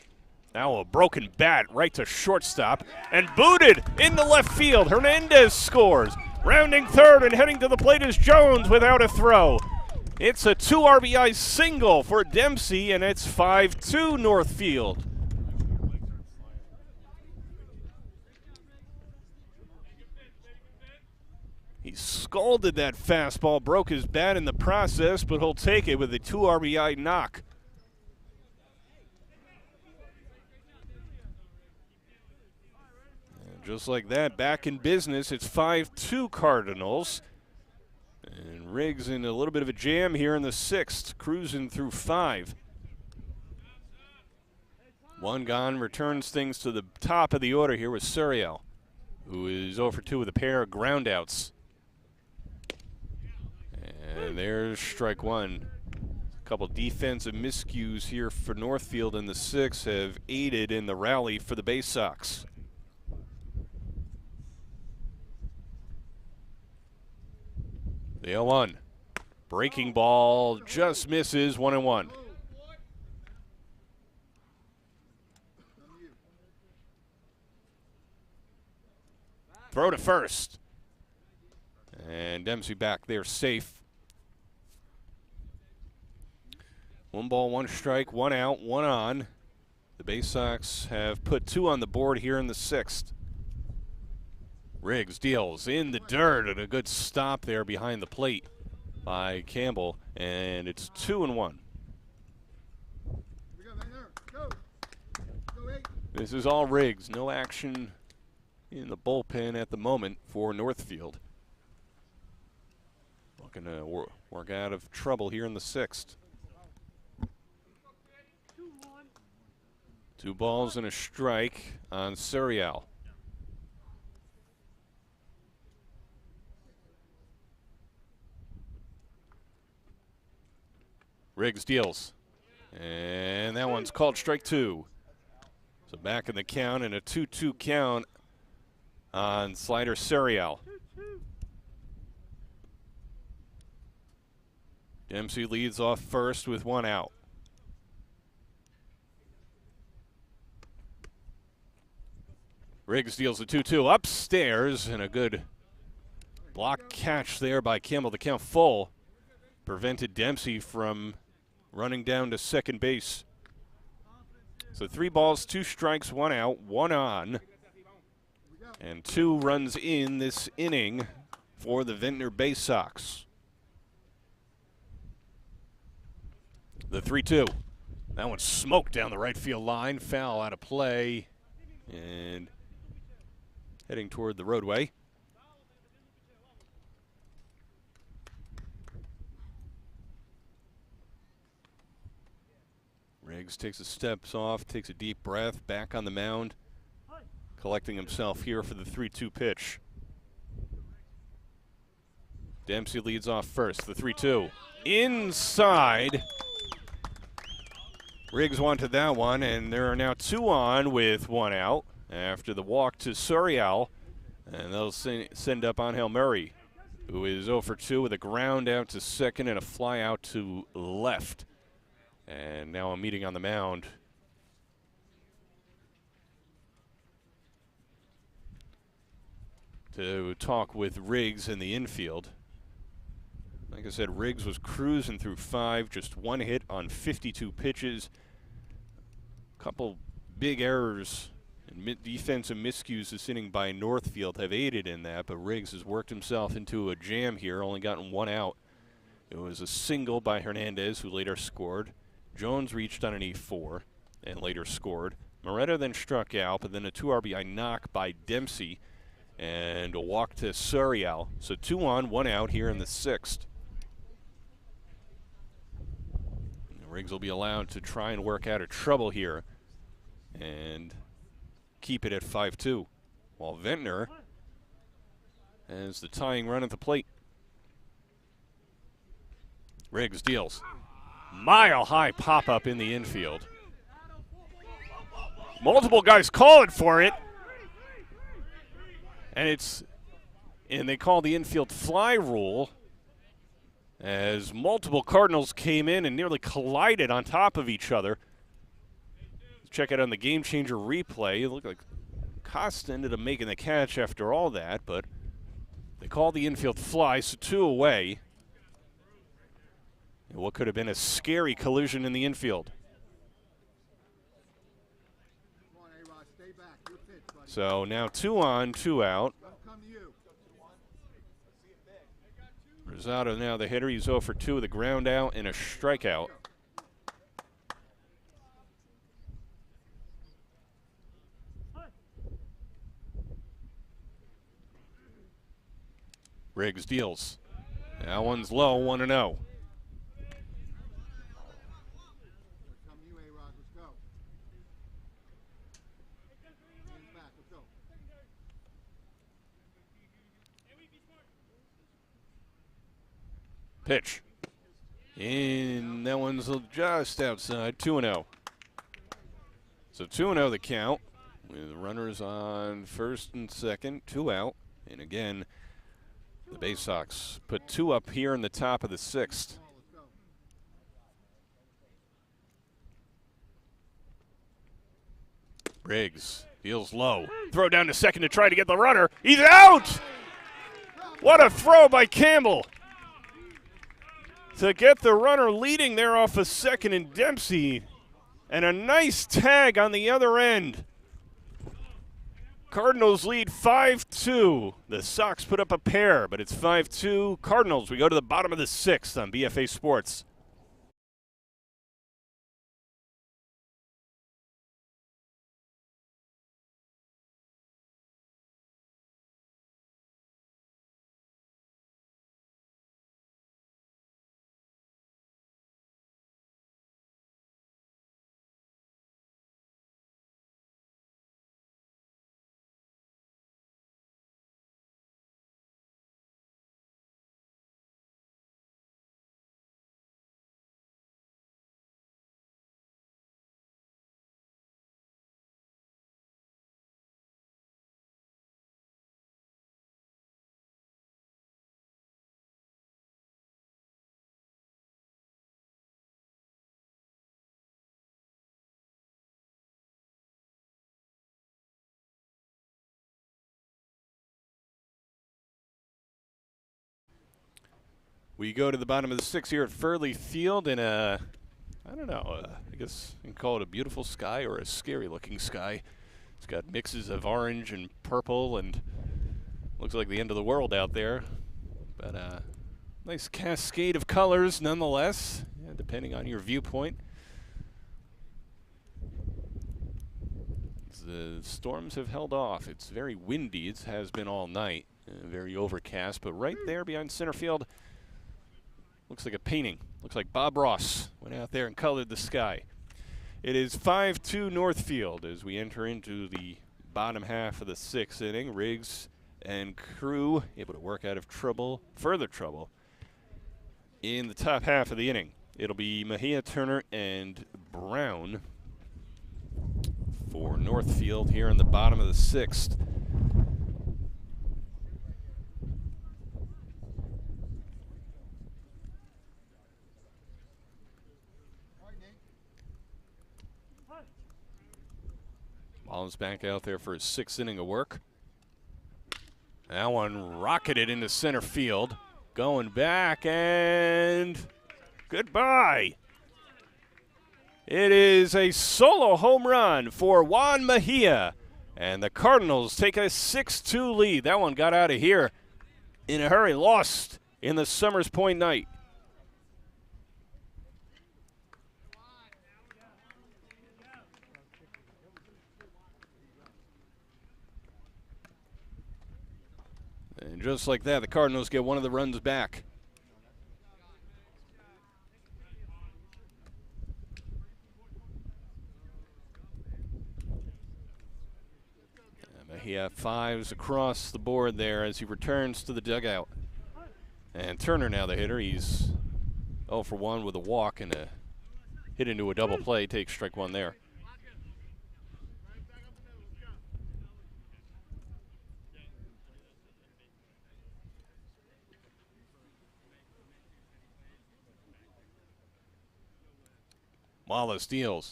Now a broken bat right to shortstop and booted in the left field. Hernandez scores. Rounding third and heading to the plate is Jones without a throw. It's a 2 RBI single for Dempsey, and it's 5-2 Northfield. He scalded that fastball, broke his bat in the process, but he'll take it with a 2 RBI knock. And just like that, back in business, it's 5-2 Cardinals. And Riggs in a little bit of a jam here in the 6th, cruising through 5. One gone, returns things to the top of the order here with Sjssbl, who is 0 for 2 with a pair of groundouts. And there's strike one. A couple defensive miscues here for Northfield in the 6th have aided in the rally for the BaySox. The 0-1. Breaking ball just misses, 1-1. Throw to first. And Dempsey back there safe. 1 ball, 1 strike, 1 out, 1 on. The BaySox have put 2 on the board here in the 6th. Riggs deals in the dirt, and a good stop there behind the plate by Campbell, and it's 2-1. This is all Riggs. No action in the bullpen at the moment for Northfield. Looking to work out of trouble here in the 6th. 2 balls and a strike on Sjssbl. Riggs deals. And that one's called strike 2. So back in the count and a 2-2 count on slider Sjssbl. Dempsey leads off first with 1 out. Riggs deals a 2-2 upstairs, and a good block catch there by Campbell. The count full prevented Dempsey from running down to second base. So 3 balls, 2 strikes, 1 out, 1 on, and 2 runs in this inning for the Ventnor BaySox. The 3-2. That one smoked down the right field line, foul out of play, and heading toward the roadway. Riggs takes his steps off, takes a deep breath, back on the mound, collecting himself here for the 3-2 pitch. Dempsey leads off first, the 3-2. Inside. Riggs wanted that one, and there are now 2 on with 1 out after the walk to Sjssbl, and they'll send up Angel Murray, who is 0 for 2 with a ground out to second and a fly out to left. And now a meeting on the mound. To talk with Riggs in the infield. Like I said, Riggs was cruising through 5, just 1 hit on 52 pitches. Couple big errors and defensive miscues this inning by Northfield have aided in that, but Riggs has worked himself into a jam here, only gotten 1 out. It was a single by Hernandez, who later scored. Jones reached on an E4 and later scored. Moretta then struck out, but then a 2 RBI knock by Dempsey and a walk to Sjssbl. So 2 on, 1 out here in the 6th. Riggs will be allowed to try and work out of trouble here and keep it at 5-2, while Ventnor has the tying run at the plate. Riggs deals. Mile-high pop-up in the infield. Multiple guys calling for it. And they call the infield fly rule, as multiple Cardinals came in and nearly collided on top of each other. Check it on the Gamechanger replay. It looked like Costa ended up making the catch after all that, but they called the infield fly, so 2 away. And what could have been a scary collision in the infield. So now 2 on, 2 out. Rosado now the hitter. He's 0 for 2 with a ground out and a strikeout. Riggs deals. That one's low, 1-0. Pitch. And that one's just outside, 2-0. So 2-0 the count, with runners on first and second, 2 out. And again, the BaySox put 2 up here in the top of the 6th. Riggs deals low. Throw down to second to try to get the runner. He's out! What a throw by Campbell to get the runner leading there off of second, and Dempsey, and a nice tag on the other end. Cardinals lead 5-2. The Sox put up a pair, but it's 5-2. Cardinals, we go to the bottom of the 6th on BFA Sports. We go to the bottom of the 6th here at Fehrle Field in a, I don't know, I guess you can call it a beautiful sky or a scary-looking sky. It's got mixes of orange and purple and looks like the end of the world out there. But nice cascade of colors nonetheless, yeah, depending on your viewpoint. The storms have held off. It's very windy. It has been all night. Very overcast, but right there behind center field, looks like a painting. Looks like Bob Ross went out there and colored the sky. It is 5-2 Northfield as we enter into the bottom half of the 6th inning. Riggs and crew able to work out of trouble, further trouble, in the top half of the inning. It'll be Mejia, Turner, and Brown for Northfield here in the bottom of the 6th. Mullins back out there for his 6th inning of work. That one rocketed into center field. Going back and goodbye. It is a solo home run for Juan Mejia. And the Cardinals take a 6-2 lead. That one got out of here in a hurry. Lost in the Summers Point night. And just like that, the Cardinals get one of the runs back. Mejia fives across the board there as he returns to the dugout. And Turner now the hitter. He's 0 for 1 with a walk and a hit into a double play. Takes strike one there. Wallace deals.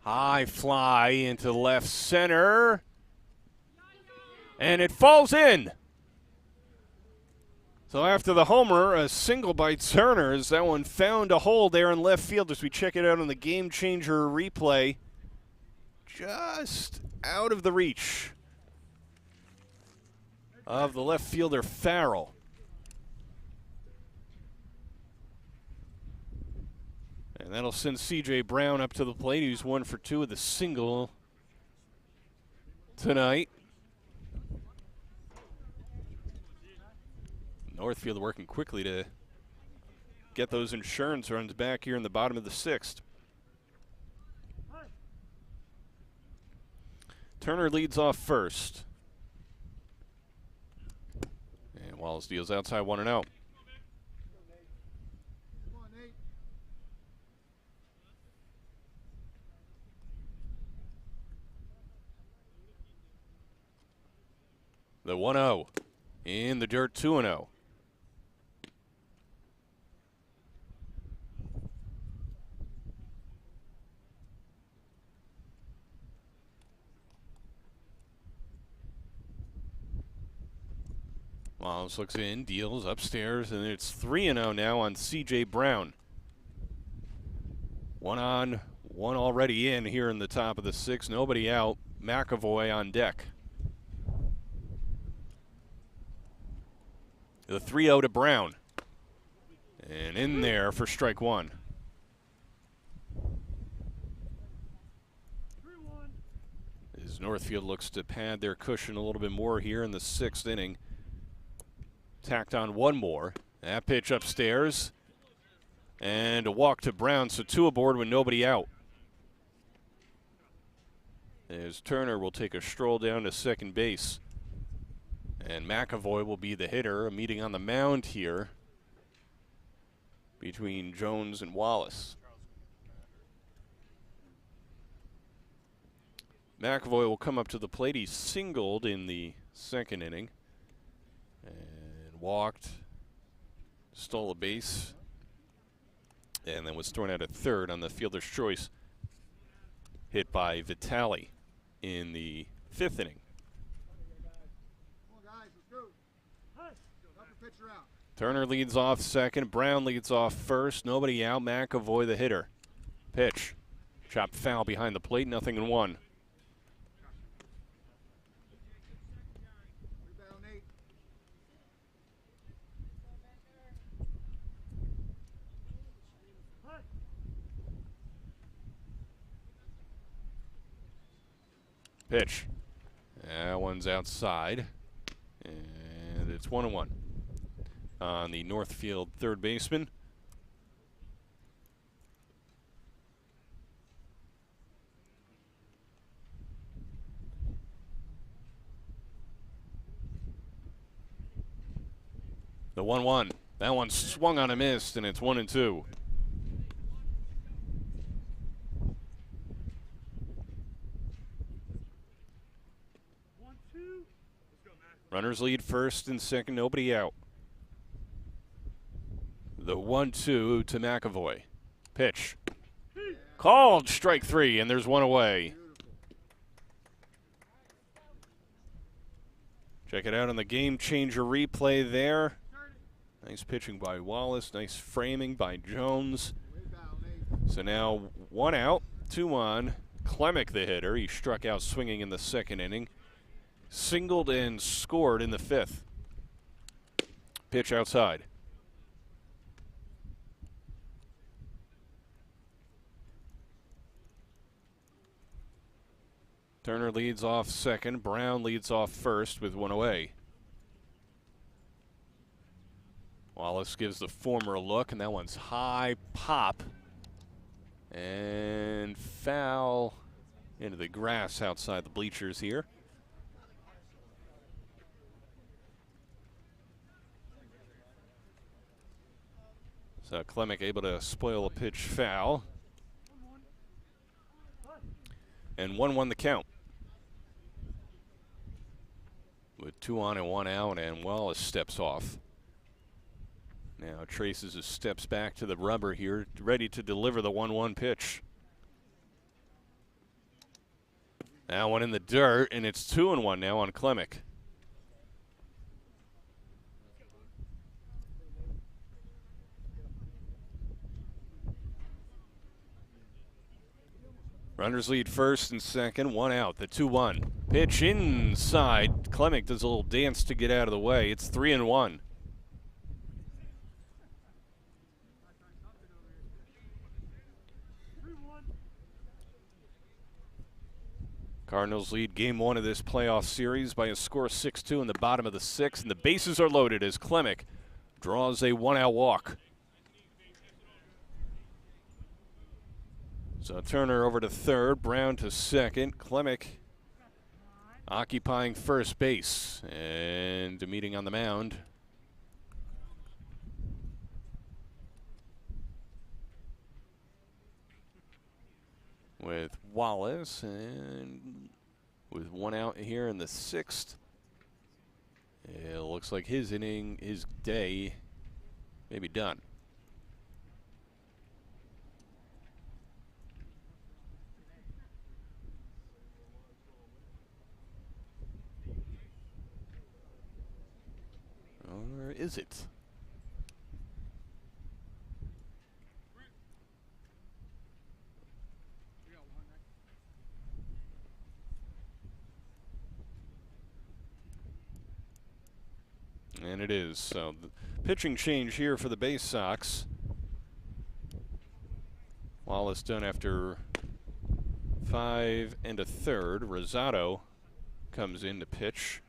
High fly into left center. And it falls in. So after the homer, a single by Turner as that one found a hole there in left field as we check it out on the Gamechanger replay. Just out of the reach of the left fielder Fehrle. And that'll send C.J. Brown up to the plate. He's 1 for 2 with a single tonight. Northfield working quickly to get those insurance runs back here in the bottom of the 6th. Turner leads off first. And Wallace deals outside 1-0. The 1-0 in the dirt, 2-0. Wallace looks in, deals upstairs, and it's 3-0 now on C.J. Brown. 1 on, 1 already in here in the top of the 6th. Nobody out. McAvoy on deck. The 3-0 to Brown. And in there for strike one. As Northfield looks to pad their cushion a little bit more here in the 6th inning. Tacked on one more. That pitch upstairs. And a walk to Brown, so 2 aboard with nobody out. As Turner will take a stroll down to second base. And McAvoy will be the hitter. A meeting on the mound here between Jones and Wallace. McAvoy will come up to the plate. He singled in the 2nd inning and walked, stole a base, and then was thrown out at 3rd on the fielder's choice hit by Vitale in the 5th inning. Turner leads off 2nd. Brown leads off 1st. Nobody out. McAvoy the hitter. Pitch. Chopped foul behind the plate. 0-1. Pitch. That one's outside. And it's 1-1 on the Northfield third baseman. The 1-1. That one swung on a miss, and it's 1-2. Runners lead first and second, nobody out. The 1-2 to McAvoy. Pitch. Called strike 3, and there's one away. Check it out on the Gamechanger replay there. Nice pitching by Wallace, nice framing by Jones. So now 1 out, 2 on. Klemic the hitter, he struck out swinging in the second inning. Singled and scored in the 5th. Pitch outside. Turner leads off second. Brown leads off first with 1 away. Wallace gives the former a look, and that one's high pop. And foul into the grass outside the bleachers here. So Klemic able to spoil a pitch foul. And 1-1 the count. With 2 on and 1 out, and Wallace steps off. Now traces his steps back to the rubber here, ready to deliver the 1-1 pitch. That one in the dirt, and it's 2-1 now on Klemic. Runners lead first and second, 1 out, the 2-1. Pitch inside. Klemic does a little dance to get out of the way. It's 3-1. Cardinals lead game 1 of this playoff series by a score of 6-2 in the bottom of the 6th, and the bases are loaded as Klemic draws a 1-out walk. So Turner over to third, Brown to second, Klemic occupying first base, and a meeting on the mound. With Wallace, and with 1 out here in the 6th, it looks like his inning, his day may be done. Or is it? And it is. So the pitching change here for the BaySox. Wallace done after 5 1/3. Rosado comes in to pitch.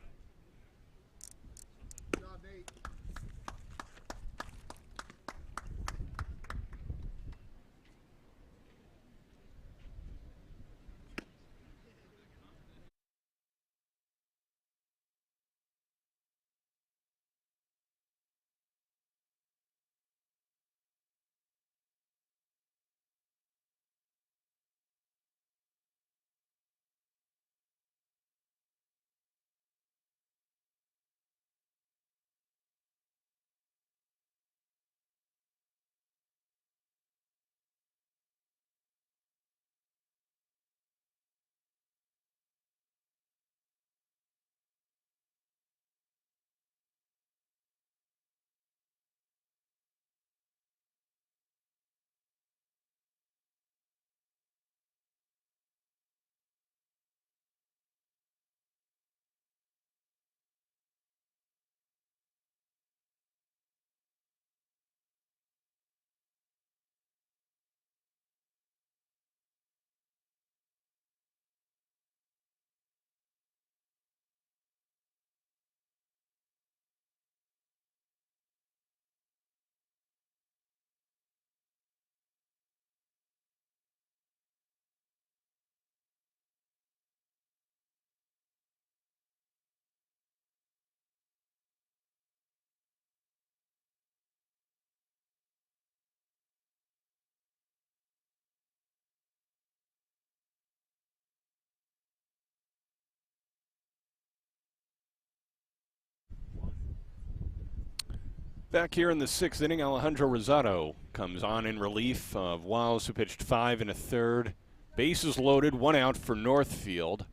Back here in the 6th inning, Alejandro Rosado comes on in relief of Wiles, who pitched 5 1/3. Bases loaded, 1 out for Northfield.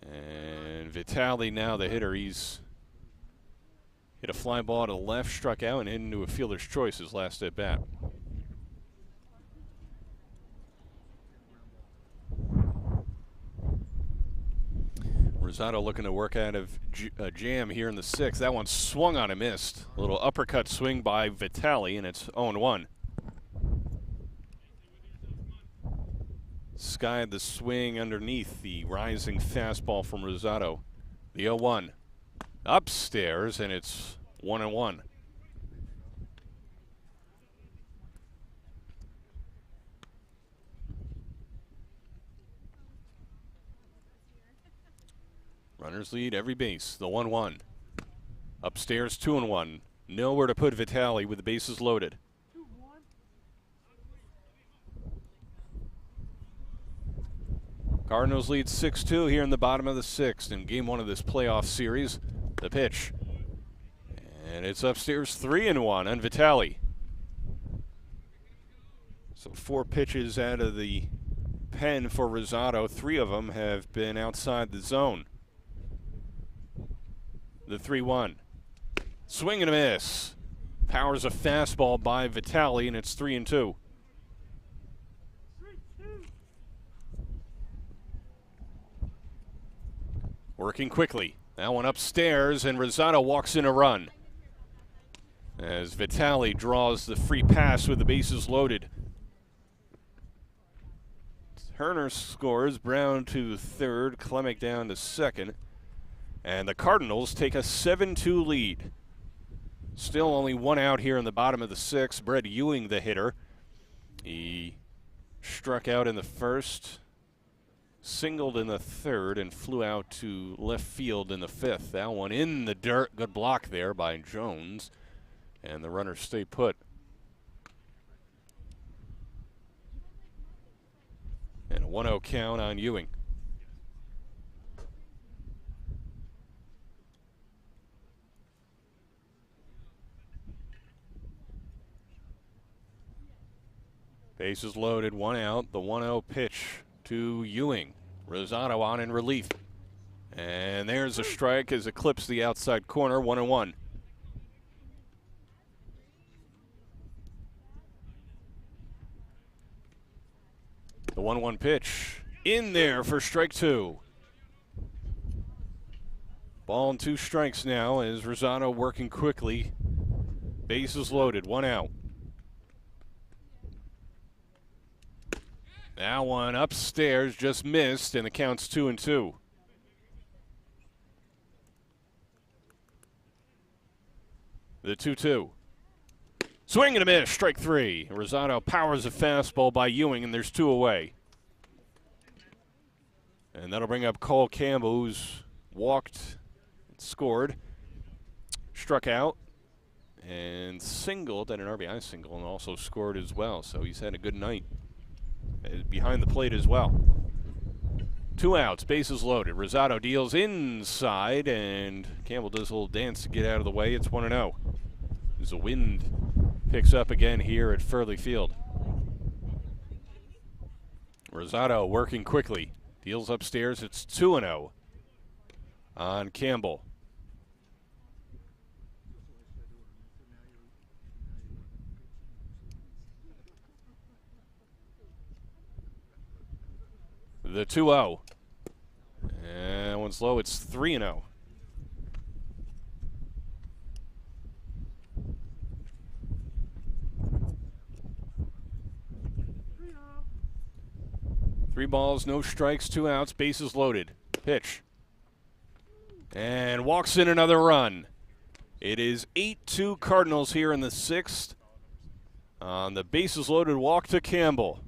And Vitali now the hitter. He's hit a fly ball to left, struck out, and into a fielder's choice his last at bat. Rosado looking to work out of a jam here in the 6th. That one swung on and missed. A little uppercut swing by Vitali, and it's 0-1. Skied the swing underneath the rising fastball from Rosado. The 0-1. Upstairs, and it's 1-1. Runners lead every base. The 1-1. Upstairs, 2-1. Nowhere to put Vitali with the bases loaded. Cardinals lead 6-2 here in the bottom of the 6th in game 1 of this playoff series. The pitch. And it's upstairs, 3-1 on Vitali. So 4 pitches out of the pen for Rosado. 3 of them have been outside the zone. The 3-1. Swing and a miss. Powers a fastball by Vitali, and it's 3-2. Working quickly. That one upstairs, and Rosado walks in a run. As Vitali draws the free pass with the bases loaded. Turner scores. Brown to third. Klemic down to second. And the Cardinals take a 7-2 lead. Still only 1 out here in the bottom of the 6th. Brett Ewing, the hitter. He struck out in the 1st, singled in the 3rd, and flew out to left field in the 5th. That one in the dirt. Good block there by Jones. And the runners stay put. And a 1-0 count on Ewing. Bases loaded, 1 out. The 1-0 pitch to Ewing. Rosado on in relief. And there's a strike as it clips the outside corner, 1-1. The 1-1 pitch in there for strike 2. Ball and 2 strikes now as Rosado working quickly. Bases loaded, 1 out. That one upstairs just missed, and the count's 2-2. The 2-2. Swing and a miss, strike 3. Rosado powers a fastball by Ewing, and there's 2 away. And that'll bring up Cole Campbell, who's walked, scored, struck out, and singled at an RBI single, and also scored as well. So he's had a good night behind the plate as well. 2 outs, bases loaded. Rosado deals inside, and Campbell does a little dance to get out of the way. It's 1-0. As the wind picks up again here at Fehrle Field. Rosado working quickly. Deals upstairs. It's 2-0 on Campbell. The 2-0. And one's low. It's 3-0. Three balls, no strikes, 2 outs, bases loaded. Pitch. And walks in another run. It is 8-2 Cardinals here in the 6th. On the bases loaded walk to Campbell.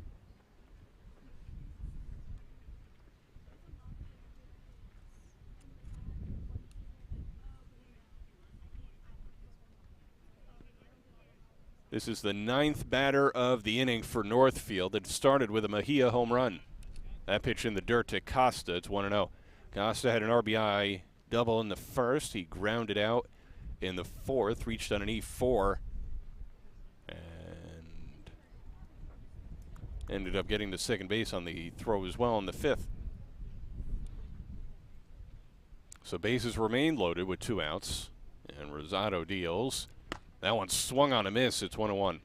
This is the 9th batter of the inning for Northfield. It started with a Mejia home run. That pitch in the dirt to Costa. It's 1-0. Costa had an RBI double in the 1st. He grounded out in the fourth, reached underneath 4, and ended up getting to second base on the throw as well in the fifth. So bases remain loaded with 2 outs, and Rosado deals. That one swung on a miss. It's 1-1.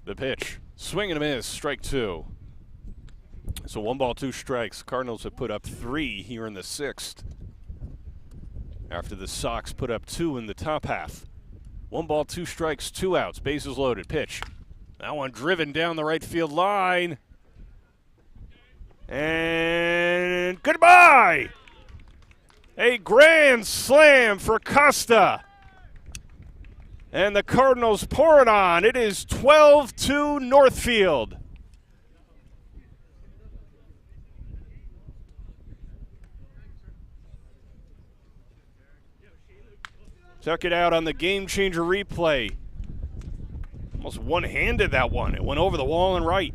The pitch, swing and a miss, strike 2. So 1 ball, 2 strikes. Cardinals have put up 3 here in the 6th, after the Sox put up 2 in the top half. 1 ball, 2 strikes, 2 outs, bases loaded. Pitch, that one driven down the right field line, and goodbye. A grand slam for Costa. And the Cardinals pour it on. It is 12-2 Northfield. Check it out on the Gamechanger replay. Almost one-handed that one. It went over the wall and right.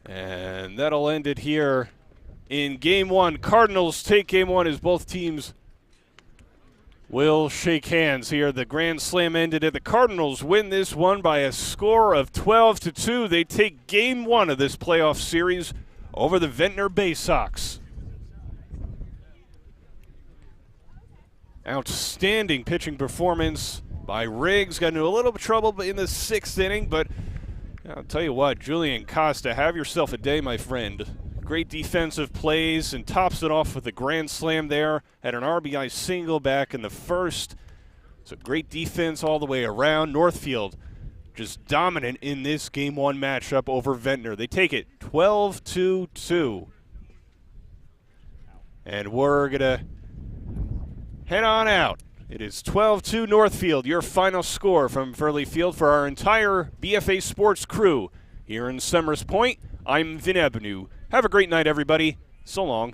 And that'll end it here in Game 1. Cardinals take Game 1 as both teams will shake hands here. The grand slam ended it. The Cardinals win this one by a score of 12-2. They take Game 1 of this playoff series over the Ventnor BaySox. Outstanding pitching performance by Riggs. Got into a little bit of trouble in the 6th inning, but I'll tell you what, Julian Costa, have yourself a day, my friend. Great defensive plays and tops it off with a grand slam there. Had an RBI single back in the 1st. So great defense all the way around. Northfield just dominant in this Game 1 matchup over Ventnor. They take it 12-2. And we're going to head on out. It is 12-2 Northfield, your final score from Fehrle Field for our entire BFA Sports crew here in Summers Point. I'm Vin Ebenu. Have a great night, everybody. So long.